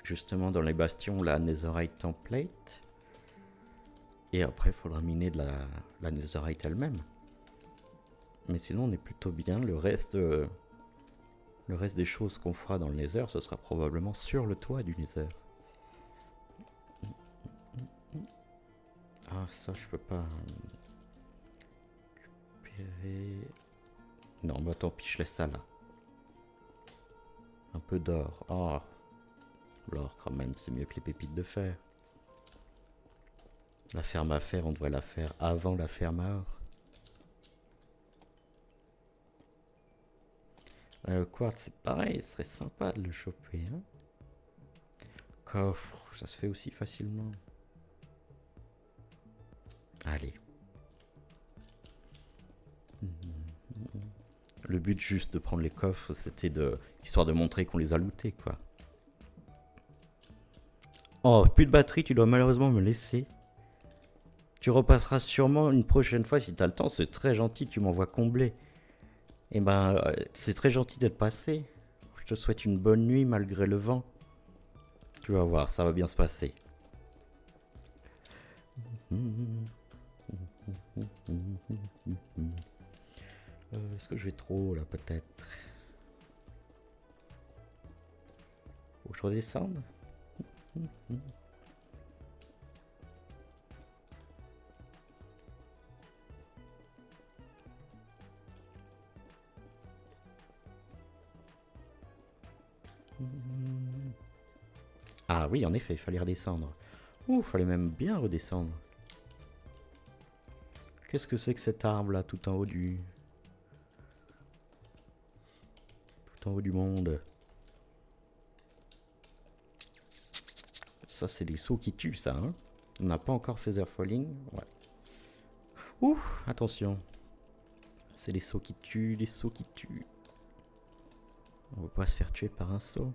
justement dans les bastions la Netherite template. Et après, il faudra miner de la Netherite elle-même. Mais sinon, on est plutôt bien. Le reste des choses qu'on fera dans le Nether, ce sera probablement sur le toit du Nether. Ah, ça, je peux pas récupérer. Non, bah tant pis, je laisse ça là. Un peu d'or. Oh, l'or quand même, c'est mieux que les pépites de fer. La ferme à fer, on devrait la faire avant la ferme à or. Le quartz, c'est pareil, ce serait sympa de le choper. Hein. Coffre, ça se fait aussi facilement. Allez. Le but juste de prendre les coffres, c'était histoire de montrer qu'on les a lootés, quoi. Oh, plus de batterie, tu dois malheureusement me laisser. Tu repasseras sûrement une prochaine fois si t'as le temps, c'est très gentil, tu m'envoies combler. Eh ben, c'est très gentil d'être passé. Je te souhaite une bonne nuit malgré le vent. Tu vas voir, ça va bien se passer. Est-ce que je vais trop là peut-être? Faut que je redescende? Ah oui, en effet, il fallait redescendre. Ouh, fallait même bien redescendre. Qu'est-ce que c'est que cet arbre là, tout en haut du... Tout en haut du monde? Ça, c'est des sauts qui tuent, ça, hein. On n'a pas encore Feather Falling. Ouais. Ouh, attention. C'est les sauts qui tuent, les sauts qui tuent. On va pas se faire tuer par un saut.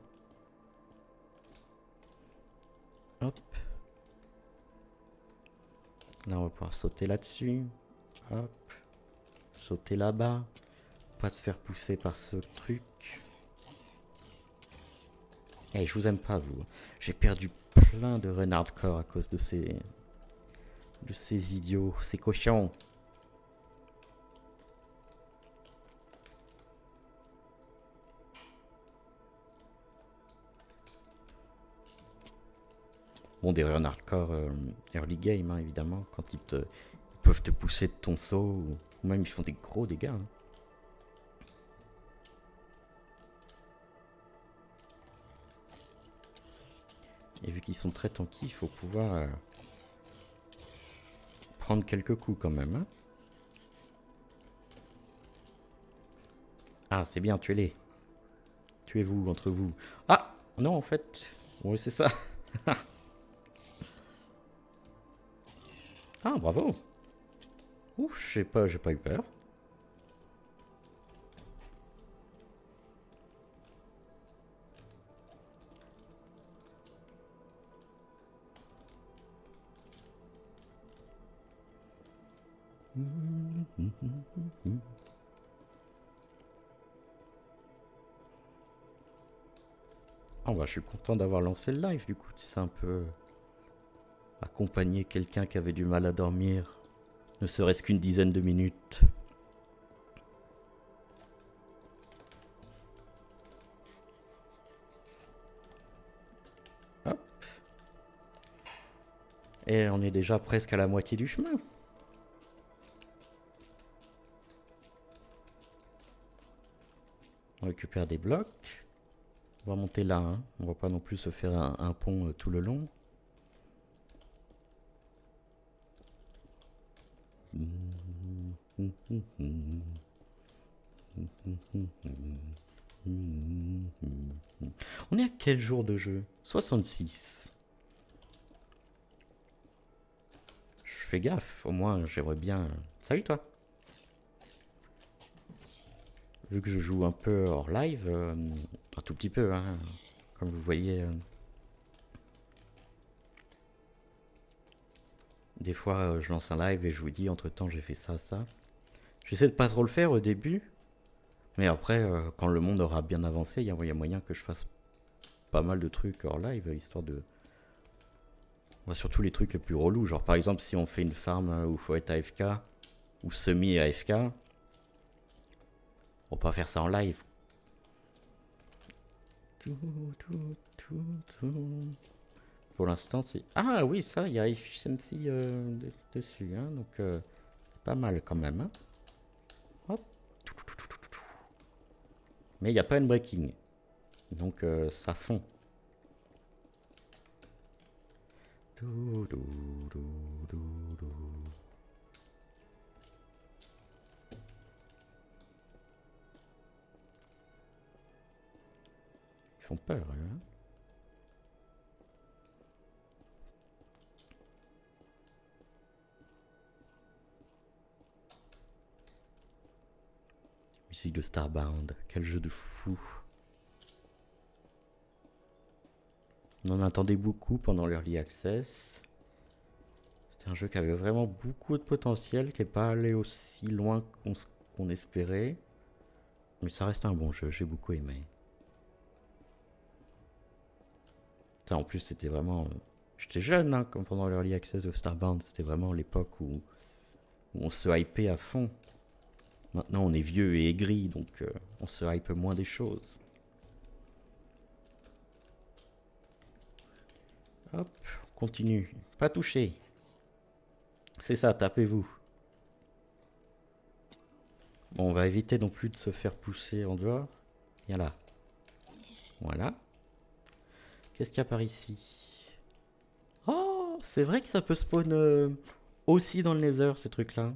Hop. Là, on va pouvoir sauter là-dessus. Hop. Sauter là-bas. Pas se faire pousser par ce truc. Eh, je vous aime pas, vous. J'ai perdu plein de run hardcore à cause de ces... idiots, ces cochons. Bon, des runs hardcore early game, hein, évidemment, quand ils peuvent te pousser de ton saut, ou même ils font des gros dégâts. Hein. Et vu qu'ils sont très tanky, il faut pouvoir prendre quelques coups quand même. Hein. Ah, c'est bien, tuez-les. Tuez-vous entre vous. Ah, non, en fait. Oui, c'est ça. Ah, bravo. Ouf, j'ai pas eu peur. Oh bah je suis content d'avoir lancé le live du coup, c'est un peu accompagner quelqu'un qui avait du mal à dormir, ne serait-ce qu'une dizaine de minutes. Hop. Et on est déjà presque à la moitié du chemin. On récupère des blocs. On va monter là, hein. On va pas non plus se faire un pont tout le long. On est à quel jour de jeu? 66. Je fais gaffe, au moins j'aimerais bien... Salut toi! Vu que je joue un peu hors live, un tout petit peu, hein, comme vous voyez. Des fois, je lance un live et je vous dis, entre temps, j'ai fait ça, ça. J'essaie de pas trop le faire au début, mais après, quand le monde aura bien avancé, il y a moyen que je fasse pas mal de trucs hors live, histoire de... surtout les trucs les plus relous, genre par exemple, si on fait une farm où il faut être AFK, ou semi-AFK, on va pas faire ça en live. Pour l'instant, c'est... Ah oui, ça, il y a efficiency dessus, hein, donc pas mal quand même. Hein. Hop. Mais il n'y a pas une breaking, donc ça fond. Ils font peur, hein. Musique de Starbound, quel jeu de fou. On en attendait beaucoup pendant l'Early Access. C'était un jeu qui avait vraiment beaucoup de potentiel, qui n'est pas allé aussi loin qu'on espérait. Mais ça reste un bon jeu, j'ai beaucoup aimé. En plus, c'était vraiment... J'étais jeune, hein, comme pendant l'Early Access of Starbound. C'était vraiment l'époque où on se hypait à fond. Maintenant, on est vieux et aigri, donc on se hype moins des choses. Hop, on continue. Pas touché. C'est ça, tapez-vous. Bon, on va éviter non plus de se faire pousser en dehors. Viens là. Voilà. Qu'est-ce qu'il y a par ici? Oh, c'est vrai que ça peut spawn aussi dans le Nether, ces trucs-là.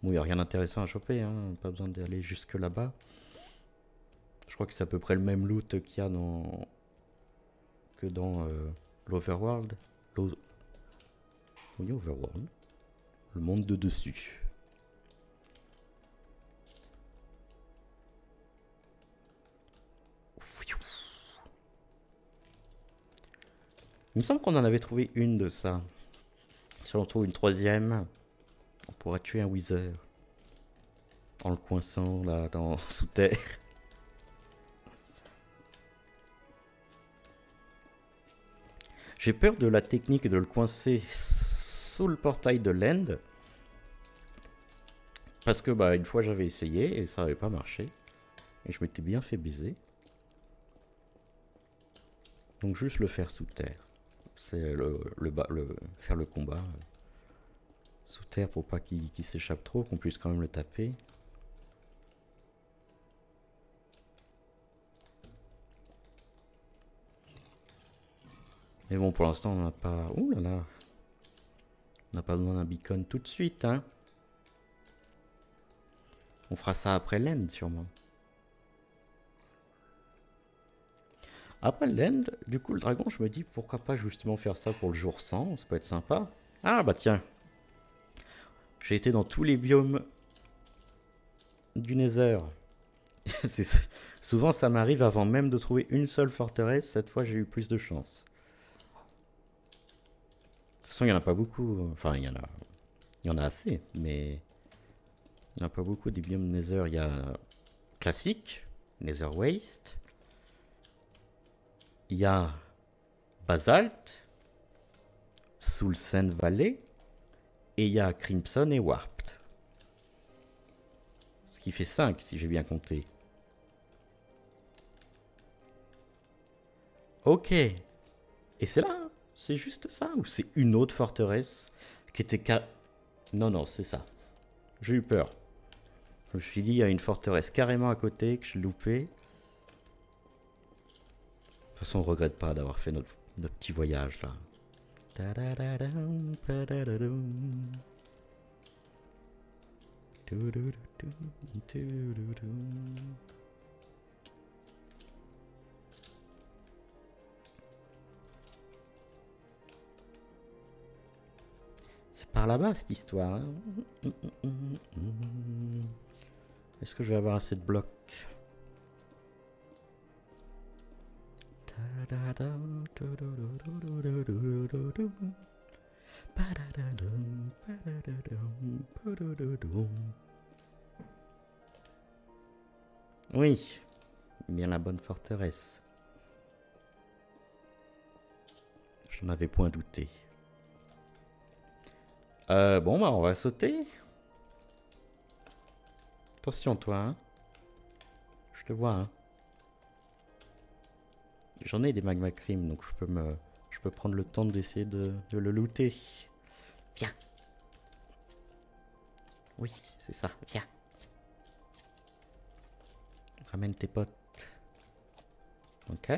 Bon, il n'y a rien d'intéressant à choper, hein. Pas besoin d'aller jusque là-bas. Je crois que c'est à peu près le même loot qu'il y a dans... que dans l'Overworld. Oui, Overworld. Le monde de dessus. Il me semble qu'on en avait trouvé une de ça. Si on trouve une troisième, on pourra tuer un Wither. En le coinçant là, sous terre. J'ai peur de la technique de le coincer sous le portail de l'End. Parce que bah une fois j'avais essayé et ça n'avait pas marché. Et je m'étais bien fait baiser. Donc juste le faire sous terre. C'est faire le combat sous terre pour pas qu'il s'échappe trop, qu'on puisse quand même le taper. Mais bon, pour l'instant, on n'a pas... Ouh là là. On n'a pas besoin d'un beacon tout de suite, hein. On fera ça après l'end, sûrement. Après l'end, du coup, le dragon, je me dis, pourquoi pas justement faire ça pour le jour 100, ça peut être sympa. Ah bah tiens. J'ai été dans tous les biomes du Nether. Souvent, ça m'arrive avant même de trouver une seule forteresse. Cette fois, j'ai eu plus de chance. De toute façon, il n'y en a pas beaucoup. Enfin, il y en a assez, mais il n'y en a pas beaucoup des biomes Nether. Il y a classique, Nether Waste. Il y a Basalt, Soul Sand Valley, et il y a Crimson et Warped. Ce qui fait 5 si j'ai bien compté. Ok. Et c'est là, c'est juste ça? Ou c'est une autre forteresse qui était... Non, non, c'est ça. J'ai eu peur. Je me suis dit, il y a une forteresse carrément à côté que je loupais. De toute façon, on regrette pas d'avoir fait notre petit voyage là. C'est par là-bas cette histoire. Hein. Est-ce que je vais avoir assez de blocs? Oui, bien la bonne forteresse. Je n'en avais point douté. Bon, bah on va sauter. Attention toi, hein. Je te vois, hein. J'en ai des magma cream, donc je peux prendre le temps d'essayer de le looter. Viens. Oui, c'est ça, viens. Ramène tes potes. Ok.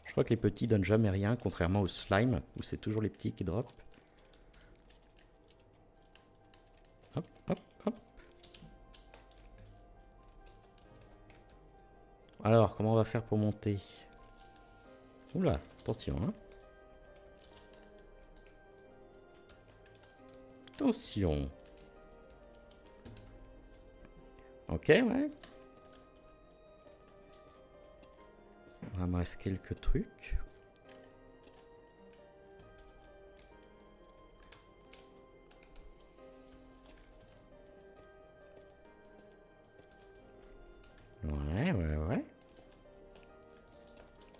Je crois que les petits donnent jamais rien, contrairement au slime, où c'est toujours les petits qui drop. Hop, hop, hop. Alors, comment on va faire pour monter? Oula, attention, hein. Attention. Ok, ouais. On ramasse quelques trucs.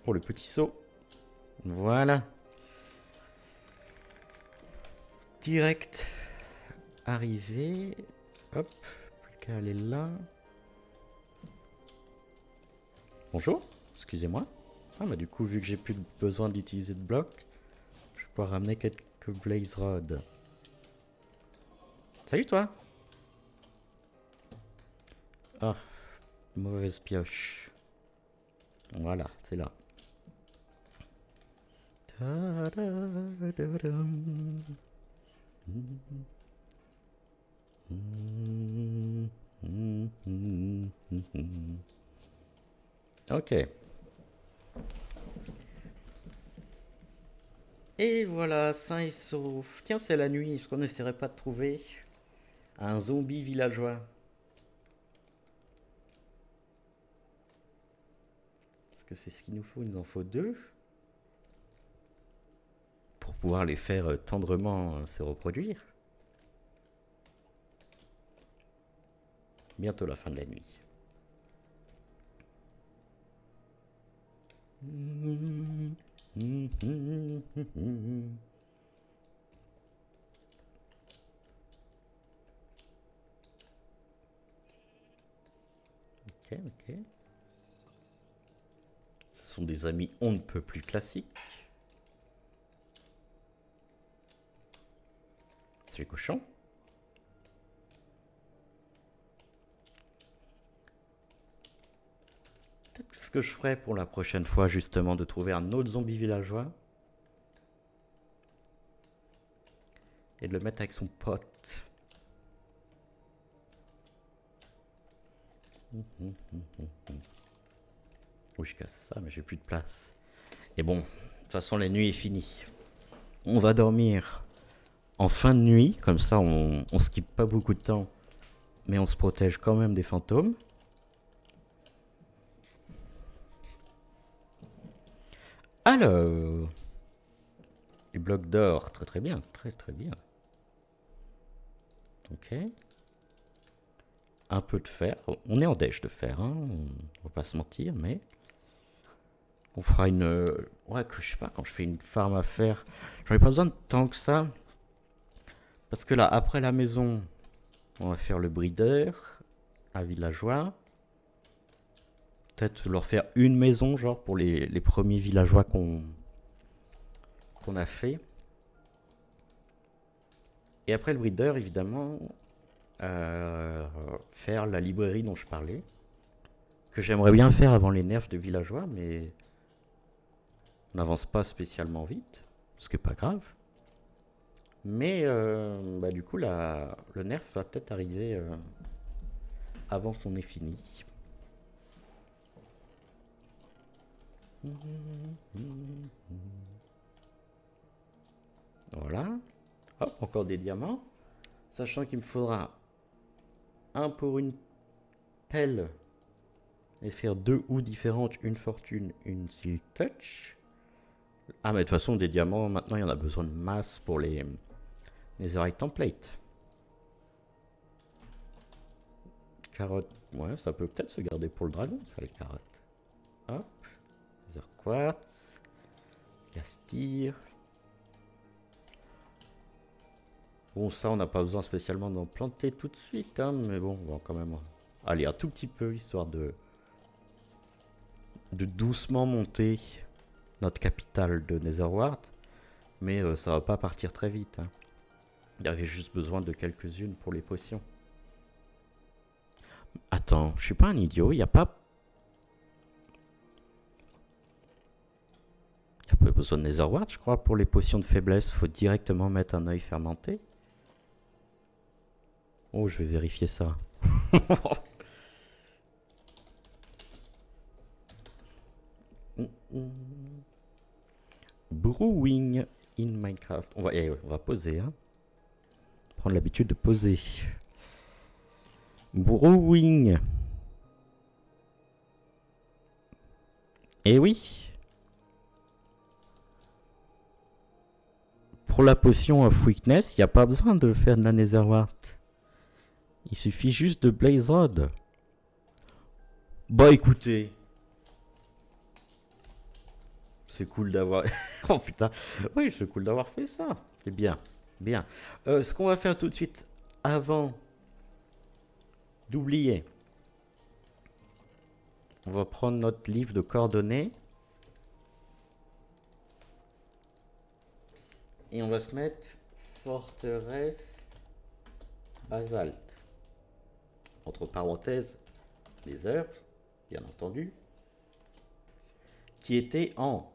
Oh, le petit saut. Voilà. Direct. Arrivé. Hop. Plus qu'à aller là. Bonjour. Excusez-moi. Ah, bah du coup, vu que j'ai plus besoin d'utiliser de blocs, je vais pouvoir ramener quelques blaze rods. Salut toi. Ah, mauvaise pioche. Voilà, c'est là. Ok. Et voilà, sain et sauf. Tiens, c'est la nuit. Est-ce qu'on n'essaierait pas de trouver un zombie villageois? Est-ce que c'est ce qu'il nous faut? Il nous en faut 2. Pour pouvoir les faire tendrement se reproduire. Bientôt la fin de la nuit. Ok, ok. Ce sont des amis on ne peut plus classiques. C'est les cochons. Peut-être ce que je ferai pour la prochaine fois, justement, de trouver un autre zombie villageois. Et de le mettre avec son pote. Oui, je casse ça, mais j'ai plus de place. Et bon, de toute façon, la nuit est finie. On va dormir en fin de nuit, comme ça on skip pas beaucoup de temps, mais on se protège quand même des fantômes. Alors, les blocs d'or, très très bien, très très bien. Ok. Un peu de fer, on est en dèche de fer, hein, on va pas se mentir, mais on fera une... ouais, que je sais pas, quand je fais une farm à fer, j'en ai pas besoin de tant que ça. Parce que là, après la maison, on va faire le breeder à villageois. Peut-être leur faire une maison, genre, pour les premiers villageois qu'on a fait. Et après le breeder, évidemment, faire la librairie dont je parlais. Que j'aimerais bien faire avant les nerfs de villageois, mais on n'avance pas spécialement vite, ce qui n'est pas grave. Mais bah, du coup, le nerf va peut-être arriver avant qu'on ait fini. Voilà. Hop, encore des diamants. Sachant qu'il me faudra un pour une pelle et faire 2 houes différentes, une fortune, une silk touch. Ah, mais de toute façon, des diamants, maintenant, il y en a besoin de masse pour les netherite template. Carotte, ouais, ça peut peut-être se garder pour le dragon, ça, les carottes. Hop, nether quartz, castir. Bon, ça, on n'a pas besoin spécialement d'en planter tout de suite, hein, mais bon, on va quand même aller un tout petit peu, histoire de doucement monter notre capitale de Netherward. Mais ça va pas partir très vite, hein. Il y avait juste besoin de quelques-unes pour les potions. Attends, je suis pas un idiot, il n'y a pas... Il n'y a pas besoin de Netherward, je crois, pour les potions de faiblesse. Faut directement mettre un œil fermenté. Oh, je vais vérifier ça. Brewing in Minecraft. On va poser, hein. Prendre l'habitude de poser. Brewing. Eh oui. Pour la potion of weakness, il n'y a pas besoin de faire de la netherwart. Il suffit juste de blaze rod. Bah écoutez. C'est cool d'avoir... Oh putain. Oui, c'est cool d'avoir fait ça. C'est bien. Bien. Ce qu'on va faire tout de suite, avant d'oublier, on va prendre notre livre de coordonnées. Et on va se mettre forteresse basalte. Entre parenthèses, les heures, bien entendu. Qui était en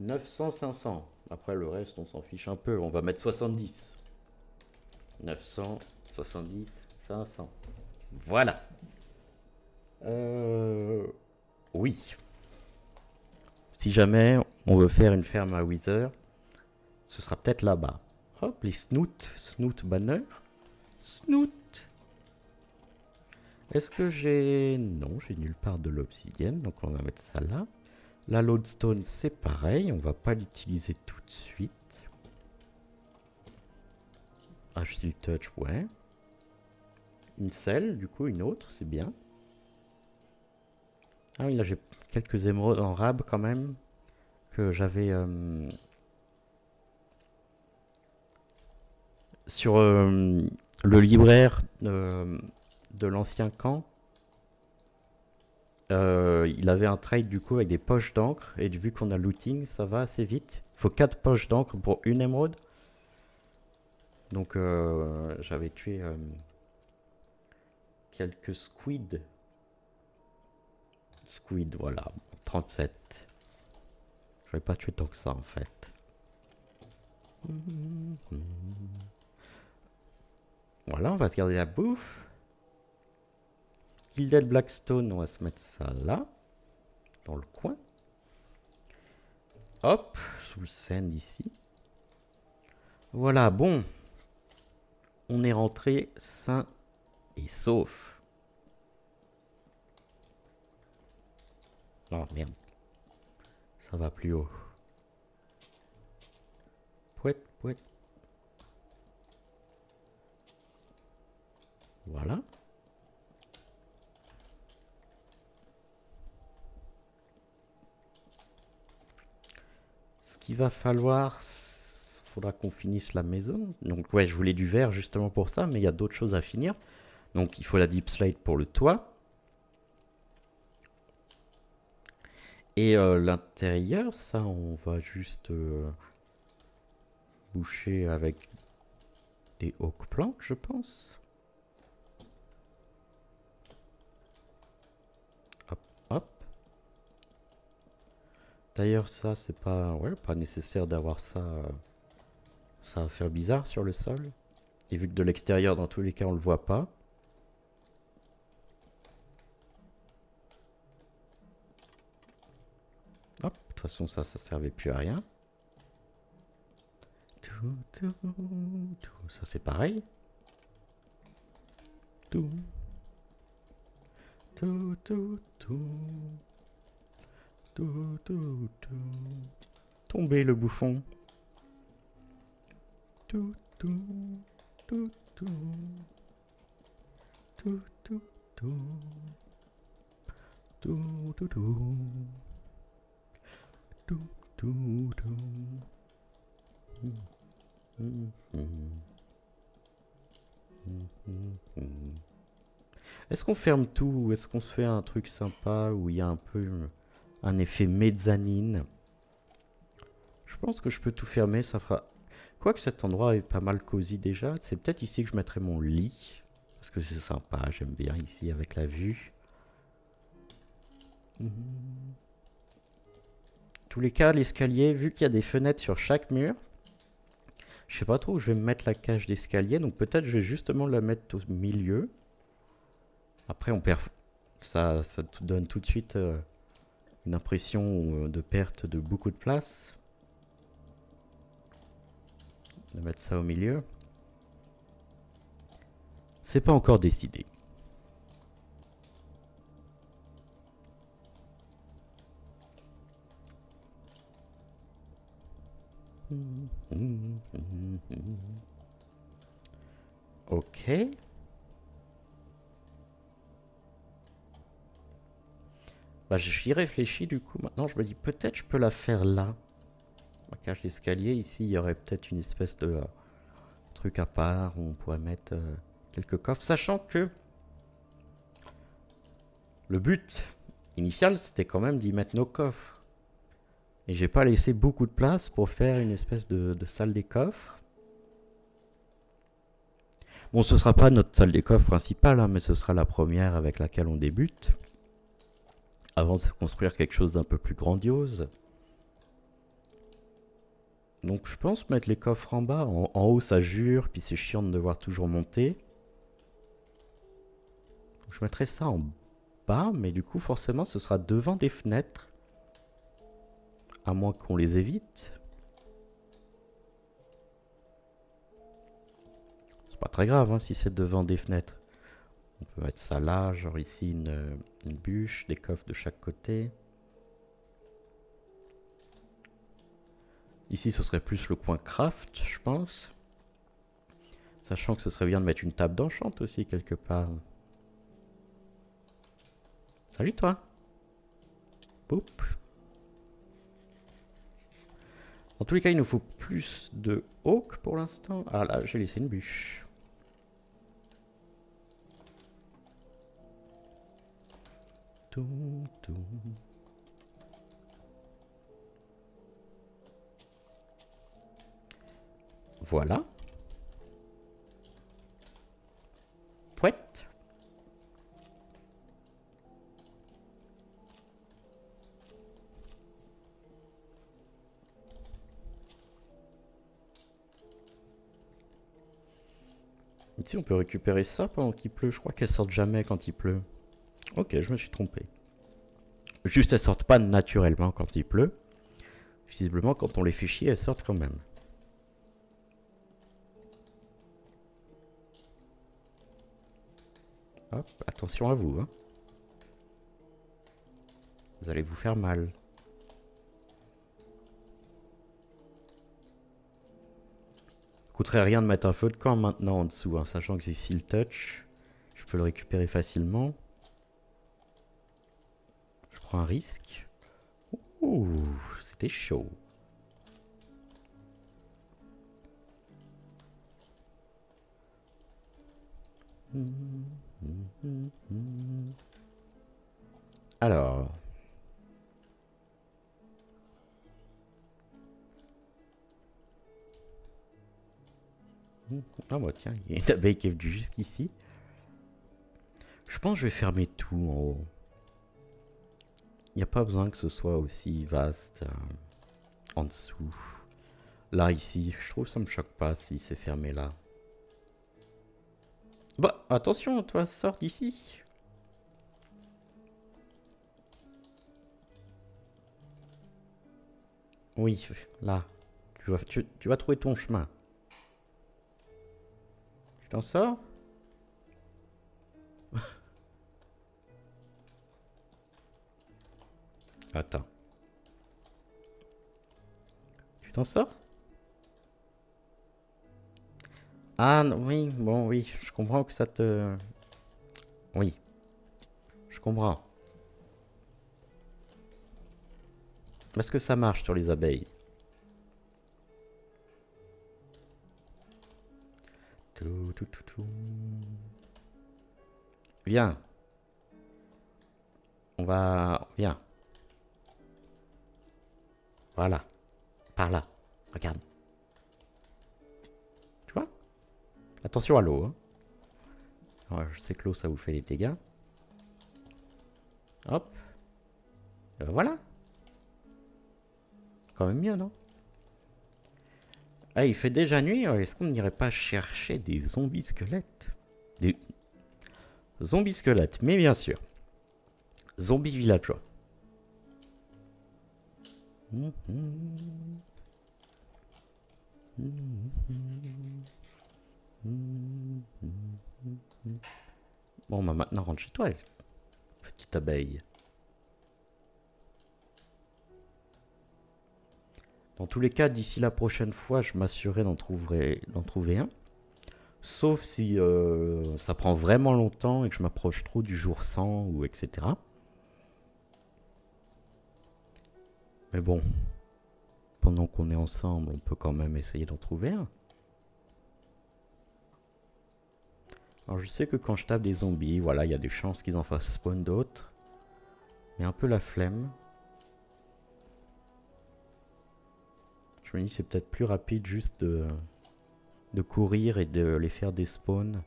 900-500. Après le reste, on s'en fiche un peu. On va mettre 70. 970, 500. Voilà. Oui. Si jamais on veut faire une ferme à Wither, ce sera peut-être là-bas. Hop, les snoot banner. Snoot. Est-ce que j'ai... Non, j'ai nulle part de l'obsidienne, donc on va mettre ça là. La lodestone, c'est pareil, on va pas l'utiliser tout de suite. Steel touch, ouais. Une selle, du coup, une autre, c'est bien. Ah oui, là j'ai quelques émeraudes en rab quand même, que j'avais... sur le libraire de l'ancien camp. Il avait un trade du coup avec des poches d'encre et vu qu'on a looting ça va assez vite. Il faut 4 poches d'encre pour une émeraude. Donc j'avais tué quelques squids. Squid, voilà, 37. J'avais pas tué tant que ça en fait. Voilà, on va se garder la bouffe. Gilded Blackstone, on va se mettre ça là, dans le coin. Hop, sous le sand ici. Voilà, bon. On est rentré sain et sauf. Oh merde. Ça va plus haut. Pouette, pouette. Voilà. Ce qu'il va falloir, faudra qu'on finisse la maison. Donc ouais, je voulais du verre justement pour ça, mais il y a d'autres choses à finir. Donc il faut la deep slate pour le toit. Et l'intérieur, ça on va juste boucher avec des oak planks, je pense. Hop, hop. D'ailleurs ça c'est pas, ouais, pas nécessaire d'avoir ça. Ça va faire bizarre sur le sol. Et vu que de l'extérieur dans tous les cas on le voit pas. Hop, de toute façon ça servait plus à rien. Ça c'est pareil. Tombez le bouffon. Est-ce qu'on ferme tout ou est-ce qu'on se fait un truc sympa où il y a un peu un effet mezzanine? Je pense que je peux tout fermer, ça fera... Quoique cet endroit est pas mal cosy déjà, c'est peut-être ici que je mettrai mon lit. Parce que c'est sympa, j'aime bien ici avec la vue. Tous les cas, l'escalier, vu qu'il y a des fenêtres sur chaque mur, je sais pas trop où je vais me mettre la cage d'escalier, donc peut-être je vais justement la mettre au milieu. Après, on perd... Ça donne tout de suite une impression de perte de beaucoup de place. On va mettre ça au milieu. C'est pas encore décidé. Ok. Bah, j'y réfléchis du coup. Maintenant, je me dis peut-être je peux la faire là. La cage d'escalier, ici, il y aurait peut-être une espèce de truc à part où on pourrait mettre quelques coffres. Sachant que le but initial, c'était quand même d'y mettre nos coffres. Et j'ai pas laissé beaucoup de place pour faire une espèce de salle des coffres. Bon, ce sera pas notre salle des coffres principale, hein, mais ce sera la première avec laquelle on débute. Avant de se construire quelque chose d'un peu plus grandiose. Donc je pense mettre les coffres en bas. En haut, ça jure, puis c'est chiant de devoir toujours monter. Donc, je mettrai ça en bas, mais du coup, forcément, ce sera devant des fenêtres. À moins qu'on les évite. C'est pas très grave hein, si c'est devant des fenêtres. On peut mettre ça là, genre ici une bûche, des coffres de chaque côté. Ici, ce serait plus le coin craft, je pense. Sachant que ce serait bien de mettre une table d'enchant aussi, quelque part. Salut, toi. Boop. Dans tous les cas, il nous faut plus de oak pour l'instant. Ah là, j'ai laissé une bûche. Toum, toum. Voilà. Pouette. Ici, on peut récupérer ça pendant qu'il pleut. Je crois qu'elles sortent jamais quand il pleut. Ok, je me suis trompé. Juste, elles sortent pas naturellement quand il pleut. Visiblement, quand on les fait chier, elles sortent quand même. Hop, attention à vous, hein. Vous allez vous faire mal. Coûterait rien de mettre un feu de camp maintenant en dessous, hein, sachant que c'est Seal Touch. Je peux le récupérer facilement. Je prends un risque. Ouh, c'était chaud. Alors. Ah bah tiens, il y a une abeille qui est venue jusqu'ici. Je pense que je vais fermer tout en haut. Il n'y a pas besoin que ce soit aussi vaste en dessous. Là, ici, je trouve que ça me choque pas si c'est fermé là. Bah, attention, toi, sors d'ici. Oui, là. Tu vas trouver ton chemin. Tu t'en sors? Attends. Tu t'en sors? Ah oui, bon oui, je comprends que ça te... Oui. Je comprends. Est-ce que ça marche sur les abeilles? Tout, tout, tout, tout. Viens. On va... Viens. Voilà. Par là. Regarde. Tu vois? Attention à l'eau. Hein. Alors, je sais que l'eau, ça vous fait des dégâts. Hop. Voilà. Quand même mieux, non? Ah, il fait déjà nuit. Est-ce qu'on n'irait pas chercher des zombies squelettes? Des zombies squelettes, mais bien sûr. Zombies villageois. Bon, bah maintenant rentre chez toi, petite abeille. Dans tous les cas, d'ici la prochaine fois, je m'assurerai d'en trouver un. Sauf si ça prend vraiment longtemps et que je m'approche trop du jour 100 ou etc. Mais bon, pendant qu'on est ensemble, on peut quand même essayer d'en trouver un. Alors je sais que quand je tape des zombies, voilà, il y a des chances qu'ils en fassent spawn d'autres. Mais un peu la flemme. Je me dis c'est peut-être plus rapide juste de courir et de les faire des spawns.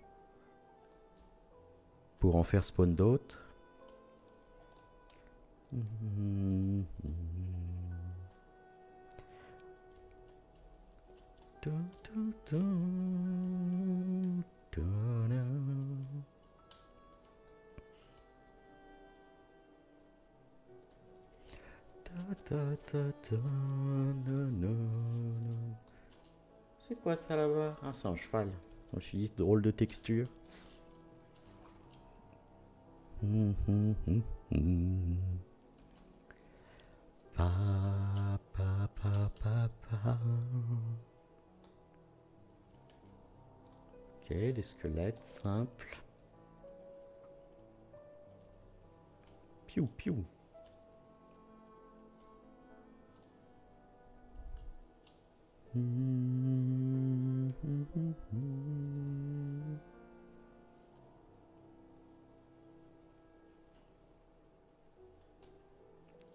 Pour en faire spawn d'autres. C'est quoi ça là-bas? Ah, c'est un cheval. Je me suis dit, drôle de texture. Pa, pa, pa, pa, pa. Ok, des squelettes simples. Piou, piou.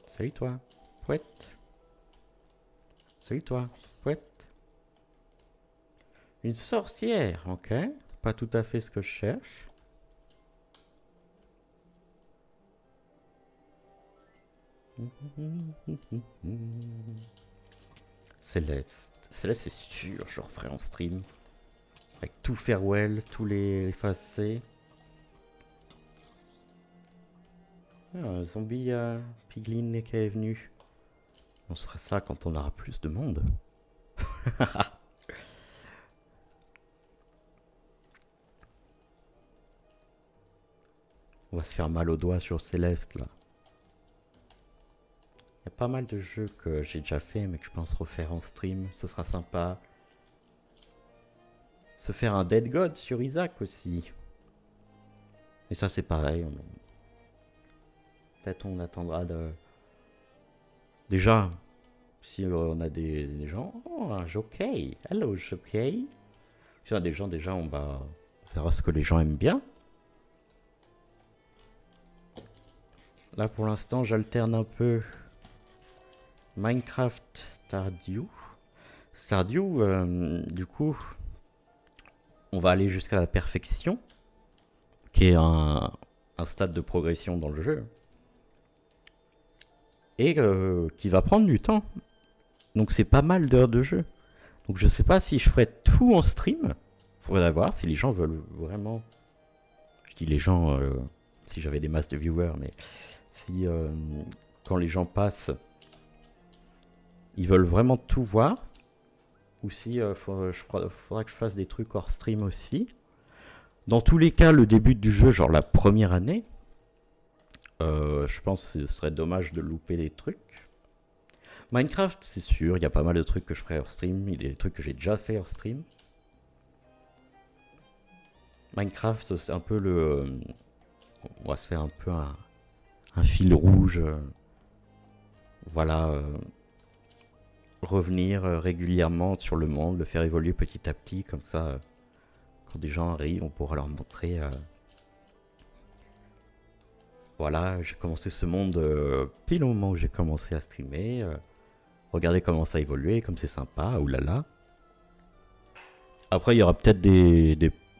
Salut toi, pouette. Salut toi, pouette. Une sorcière, ok. Pas tout à fait ce que je cherche. Céleste. Céleste, c'est sûr, je le referai en stream. Avec tout farewell, tous les effacer. Un zombie piglin qui est venu. On se fera ça quand on aura plus de monde. On va se faire mal aux doigts sur Céleste là. Il y a pas mal de jeux que j'ai déjà fait mais que je pense refaire en stream. Ce sera sympa. Se faire un Dead God sur Isaac aussi. Et ça c'est pareil. Peut-être on attendra de... Déjà, si on a des gens... Oh, un jockey. Hello jockey. Si on a des gens déjà, on verra ce que les gens aiment bien. Là pour l'instant j'alterne un peu Minecraft Stardew. Stardew, du coup, on va aller jusqu'à la perfection, qui est un stade de progression dans le jeu. Et qui va prendre du temps. Donc c'est pas mal d'heures de jeu. Donc je sais pas si je ferai tout en stream. Faudrait voir si les gens veulent vraiment... Je dis les gens, si j'avais des masses de viewers, mais si quand les gens passent, ils veulent vraiment tout voir. Ou si faudra que je fasse des trucs hors stream aussi. Dans tous les cas, le début du jeu, genre la première année, je pense que ce serait dommage de louper des trucs. Minecraft, c'est sûr, il y a pas mal de trucs que je ferai hors stream. Il y a des trucs que j'ai déjà fait hors stream. Minecraft, c'est un peu le... on va se faire un peu un fil rouge. Voilà. Revenir régulièrement sur le monde, le faire évoluer petit à petit, comme ça, quand des gens arrivent, on pourra leur montrer... Voilà, j'ai commencé ce monde pile au moment où j'ai commencé à streamer. Regardez comment ça a évolué, comme c'est sympa, oulala. Après, il y aura peut-être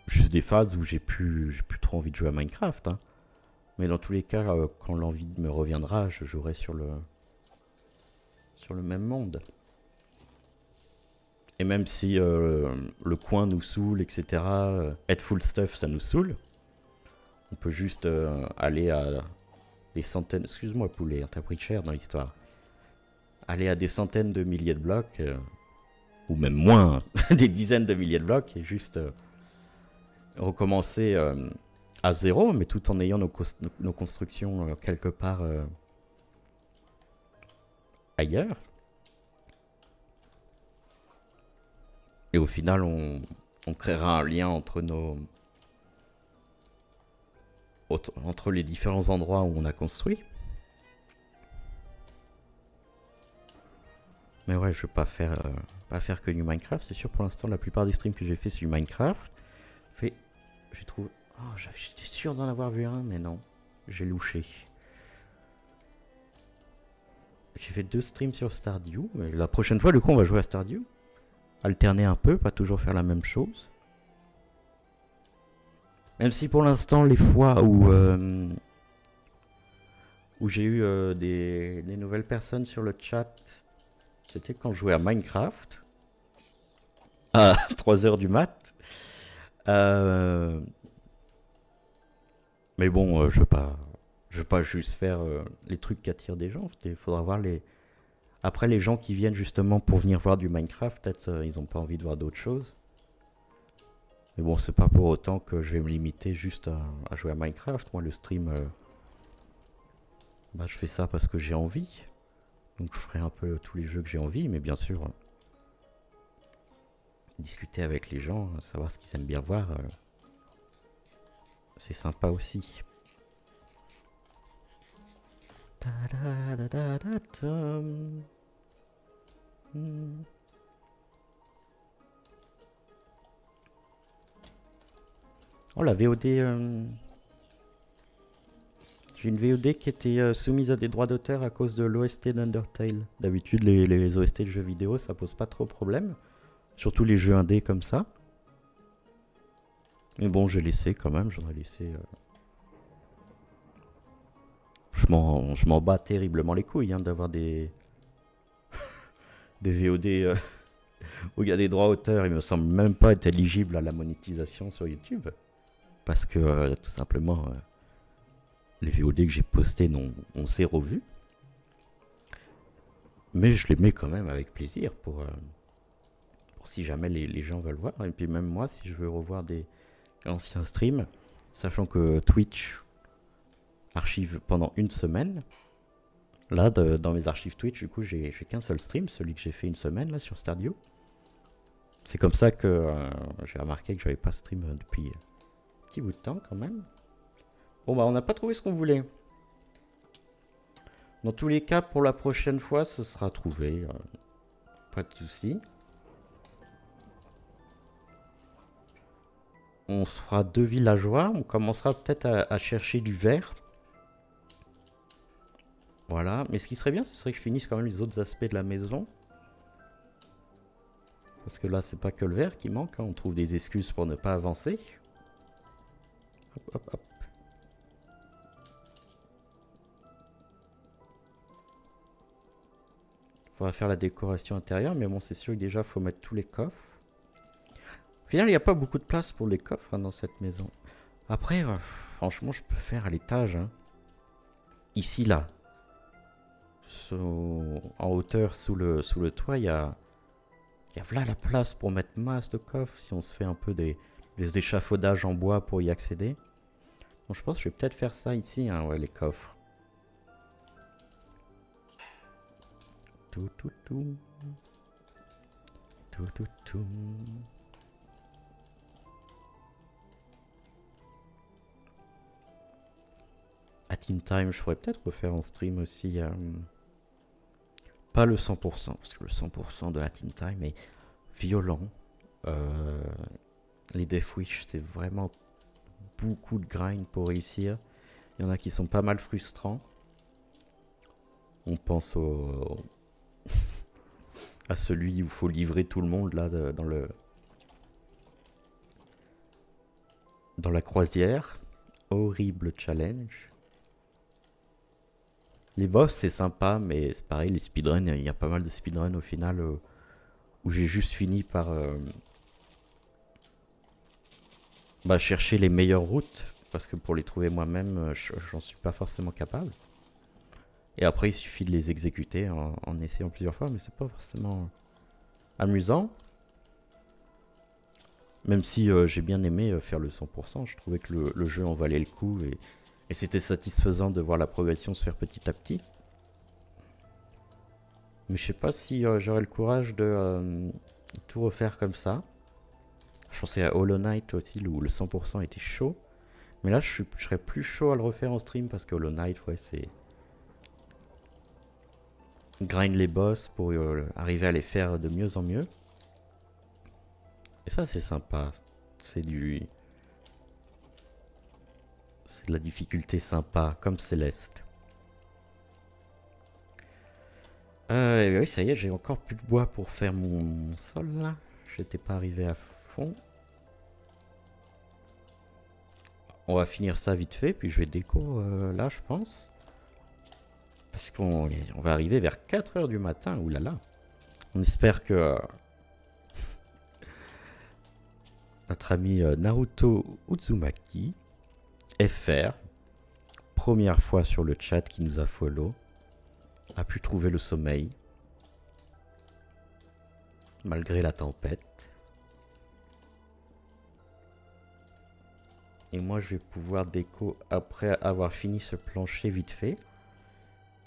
juste des phases où j'ai plus trop envie de jouer à Minecraft. Hein. Mais dans tous les cas, quand l'envie me reviendra, je jouerai sur le même monde. Et même si le coin nous saoule, etc., être full stuff, ça nous saoule. On peut juste aller à des centaines... Excuse-moi, poulet, t'as pris cher dans l'histoire. Aller à des centaines de milliers de blocs, ou même moins, des dizaines de milliers de blocs, et juste recommencer à zéro, mais tout en ayant nos constructions quelque part ailleurs. Et au final, on créera un lien entre entre les différents endroits où on a construit. Mais ouais, je vais pas faire que du Minecraft. C'est sûr, pour l'instant, la plupart des streams que j'ai fait sur du Minecraft. J'ai trouvé. Oh, j'étais sûr d'en avoir vu un, mais non. J'ai louché. J'ai fait 2 streams sur Stardew. Mais la prochaine fois, du coup, on va jouer à Stardew. Alterner un peu, pas toujours faire la même chose. Même si pour l'instant, les fois où j'ai eu des nouvelles personnes sur le chat, c'était quand je jouais à Minecraft. À 3h du mat. Mais bon, je veux pas juste faire les trucs qui attirent des gens. Il faudra voir les. Après, les gens qui viennent justement pour venir voir du Minecraft, peut-être ils ont pas envie de voir d'autres choses. Mais bon, c'est pas pour autant que je vais me limiter juste à jouer à Minecraft. Moi, le stream, bah, je fais ça parce que j'ai envie. Donc, je ferai un peu tous les jeux que j'ai envie, mais bien sûr, discuter avec les gens, savoir ce qu'ils aiment bien voir, c'est sympa aussi. Oh, la VOD. J'ai une VOD qui était soumise à des droits d'auteur à cause de l'OST d'Undertale. D'habitude, les OST de jeux vidéo, ça pose pas trop de problème. Surtout les jeux indés comme ça. Mais bon, j'ai laissé quand même, j'en ai laissé. Je m'en bats terriblement les couilles hein, d'avoir des. des VOD où il y a des droits d'auteur. Il me semble même pas être éligible à la monétisation sur YouTube. Parce que tout simplement, les VOD que j'ai postés ont zéro vue. Mais je les mets quand même avec plaisir pour si jamais les gens veulent voir. Et puis même moi, si je veux revoir des anciens streams, sachant que Twitch archive pendant une semaine. Là, dans mes archives Twitch, du coup, j'ai qu'un seul stream, celui que j'ai fait une semaine là sur Stardew. C'est comme ça que j'ai remarqué que j'avais pas stream depuis un petit bout de temps quand même. Bon bah on n'a pas trouvé ce qu'on voulait. Dans tous les cas, pour la prochaine fois, ce sera trouvé. Pas de soucis. On se fera 2 villageois. On commencera peut-être à chercher du verre. Voilà. Mais ce qui serait bien, ce serait que je finisse quand même les autres aspects de la maison. Parce que là, c'est pas que le verre qui manque. Hein. On trouve des excuses pour ne pas avancer. Hop, hop, hop. Faudra faire la décoration intérieure. Mais bon, c'est sûr que déjà, il faut mettre tous les coffres. Au final, il n'y a pas beaucoup de place pour les coffres hein, dans cette maison. Après, franchement, je peux faire à l'étage. Hein. Ici, là. En hauteur, sous le toit, il y a voilà la place pour mettre masse de coffres. Si on se fait un peu des échafaudages en bois pour y accéder. Donc, je pense que je vais peut-être faire ça ici, hein, ouais, les coffres. Tout. At In Time, je pourrais peut-être refaire en stream aussi. Pas le 100%, parce que le 100% de At In Time est violent. Les Death Wish, c'est vraiment beaucoup de grind pour réussir. Il y en a qui sont pas mal frustrants. On pense à celui où il faut livrer tout le monde là dans la croisière. Horrible challenge. Les boss c'est sympa, mais c'est pareil, les speedruns, il y a pas mal de speedruns au final où j'ai juste fini par chercher les meilleures routes, parce que pour les trouver moi-même, j'en suis pas forcément capable. Et après il suffit de les exécuter en essayant plusieurs fois, mais c'est pas forcément amusant. Même si j'ai bien aimé faire le 100%, je trouvais que le jeu en valait le coup et c'était satisfaisant de voir la progression se faire petit à petit. Mais je sais pas si j'aurais le courage de tout refaire comme ça. Je pensais à Hollow Knight aussi, où le 100% était chaud. Mais là, je serais plus chaud à le refaire en stream parce que Hollow Knight, ouais, c'est... grind les boss pour arriver à les faire de mieux en mieux. Et ça c'est sympa. C'est de la difficulté sympa, comme Céleste. Et oui, ça y est, j'ai encore plus de bois pour faire mon sol là. J'étais pas arrivé à fond. On va finir ça vite fait, puis je vais déco là, je pense. Parce qu'on va arriver vers 4 h du matin. Ouh là là. On espère que notre ami Naruto Uzumaki FR, première fois sur le chat qui nous a follow, a pu trouver le sommeil malgré la tempête. Et moi je vais pouvoir déco après avoir fini ce plancher vite fait.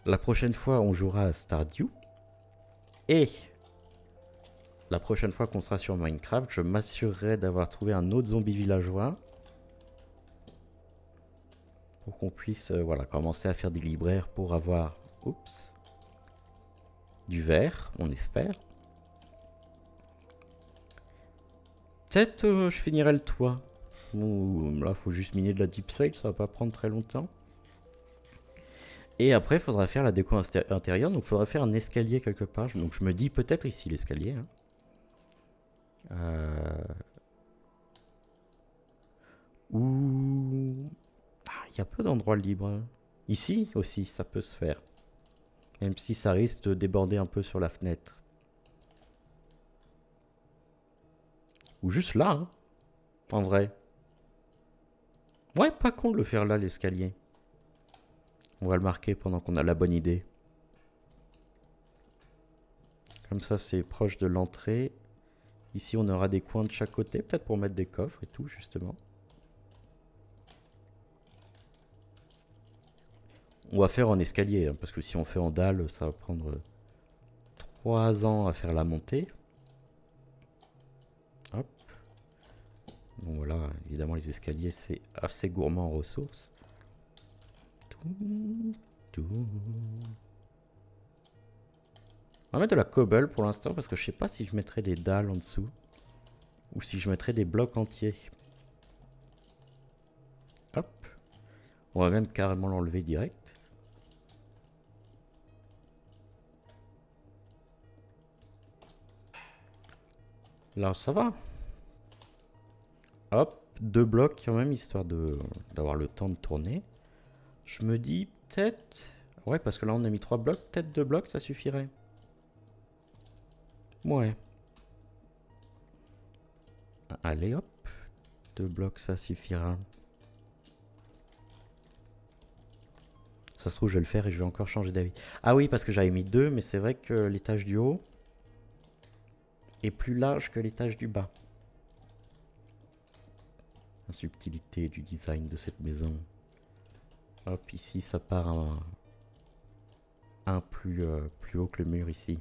La prochaine fois on jouera à Stardew. Et la prochaine fois qu'on sera sur Minecraft, je m'assurerai d'avoir trouvé un autre zombie villageois. Pour qu'on puisse voilà, commencer à faire des libraires pour avoir du verre, on espère. Peut-être je finirai le toit. Là, faut juste miner de la deep slate, ça va pas prendre très longtemps. Et après, il faudra faire la déco intérieure, donc il faudra faire un escalier quelque part. Donc je me dis peut-être ici l'escalier. Ou... il y a peu d'endroits libres. Ici aussi, ça peut se faire. Même si ça risque de déborder un peu sur la fenêtre. Ou juste là, hein, en vrai. Ouais, pas con de le faire là, l'escalier. On va le marquer pendant qu'on a la bonne idée. Comme ça, c'est proche de l'entrée. Ici, on aura des coins de chaque côté, peut-être pour mettre des coffres et tout, justement. On va faire en escalier, hein, parce que si on fait en dalle, ça va prendre 3 ans à faire la montée. Hop. Bon voilà, évidemment les escaliers c'est assez gourmand en ressources. On va mettre de la cobble pour l'instant parce que je sais pas si je mettrai des dalles en dessous. Ou si je mettrai des blocs entiers. Hop. On va même carrément l'enlever direct. Là ça va. Hop, 2 blocs quand même, histoire d'avoir le temps de tourner. Je me dis peut-être... Ouais, parce que là on a mis 3 blocs, peut-être 2 blocs ça suffirait. Ouais. Allez hop, 2 blocs ça suffira. Ça se trouve je vais le faire et je vais encore changer d'avis. Ah oui, parce que j'avais mis 2, mais c'est vrai que l'étage du haut est plus large que l'étage du bas. La subtilité du design de cette maison. Hop, ici ça part un plus haut que le mur ici.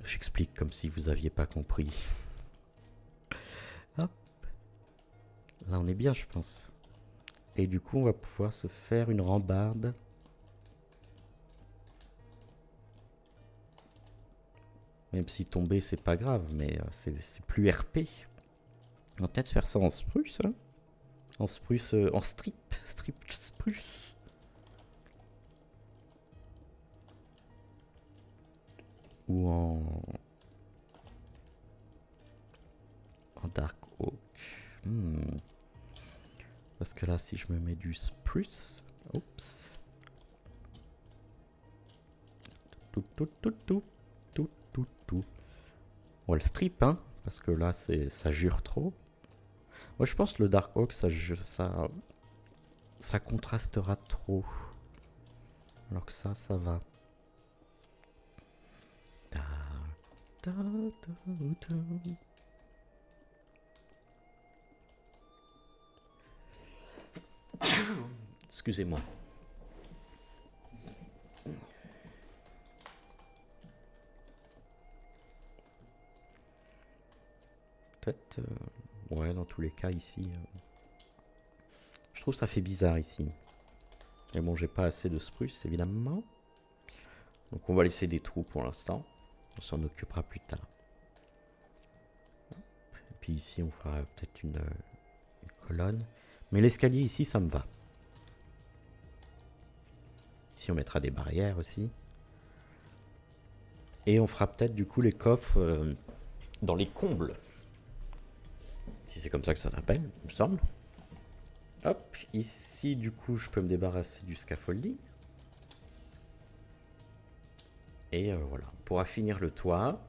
J'explique comme si vous aviez pas compris. Hop. Là on est bien je pense. Et du coup on va pouvoir se faire une rambarde. Même si tomber c'est pas grave, mais c'est plus RP. On va peut-être faire ça en spruce. Hein, en spruce, en strip spruce. Ou en dark oak. Parce que là, si je me mets du spruce, oups. On va le strip, hein, parce que là, ça jure trop. Moi, je pense que le dark oak, ça contrastera trop. Alors que ça va. Excusez-moi. Peut-être... ouais, dans tous les cas, ici... je trouve que ça fait bizarre, ici. Mais bon, j'ai pas assez de spruce, évidemment. Donc on va laisser des trous pour l'instant. On s'en occupera plus tard. Et puis ici, on fera peut-être une colonne. Mais l'escalier ici, ça me va. Ici, on mettra des barrières aussi. Et on fera peut-être du coup les coffres dans les combles. Si c'est comme ça que ça s'appelle, il me semble. Hop, ici du coup je peux me débarrasser du scaffolding. Et voilà, on pourra finir le toit.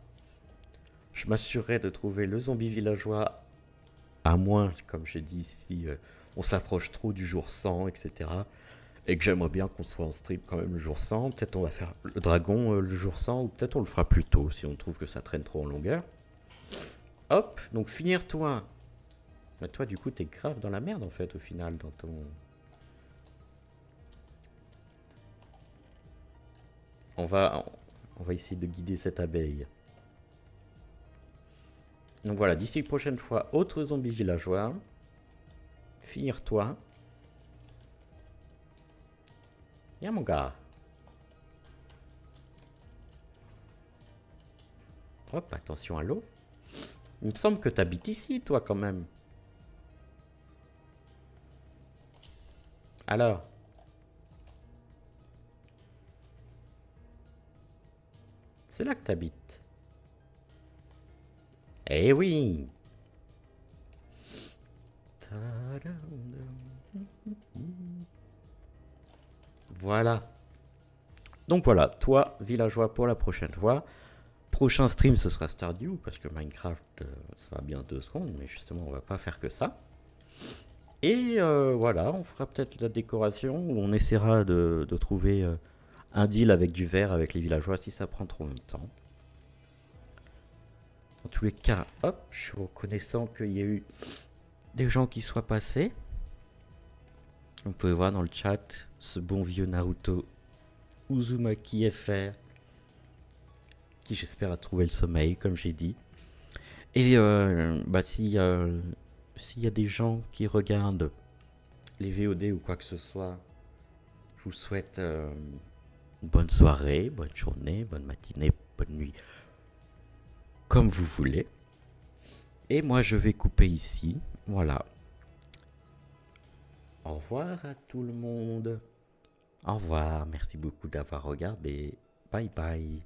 Je m'assurerai de trouver le zombie villageois. À moins, comme j'ai dit, si on s'approche trop du jour 100, etc. Et que j'aimerais bien qu'on soit en stream quand même le jour 100. Peut-être on va faire le dragon le jour 100. Ou peut-être on le fera plus tôt si on trouve que ça traîne trop en longueur. Hop, donc finir toi. Mais toi du coup t'es grave dans la merde en fait au final dans ton... On va essayer de guider cette abeille. Donc voilà, d'ici la prochaine fois, autre zombie villageois. Finir toi. Viens mon gars. Hop, attention à l'eau. Il me semble que t'habites ici toi quand même. Alors, c'est là que t'habites. Eh oui. Voilà. Donc voilà, toi, villageois pour la prochaine fois. Prochain stream, ce sera Stardew, parce que Minecraft, ça va bien 2 secondes, mais justement, on va pas faire que ça. Et voilà, on fera peut-être la décoration, ou on essaiera de trouver un deal avec du verre avec les villageois si ça prend trop longtemps. En tous les cas, hop, je suis reconnaissant qu'il y a eu des gens qui soient passés. Vous pouvez voir dans le chat ce bon vieux Naruto Uzumaki FR qui j'espère a trouvé le sommeil comme j'ai dit. Et bah s'il y a des gens qui regardent les VOD ou quoi que ce soit, je vous souhaite une bonne soirée, bonne journée, bonne matinée, bonne nuit, comme vous voulez. Et moi je vais couper ici, voilà. Au revoir à tout le monde. Au revoir, merci beaucoup d'avoir regardé. Bye bye.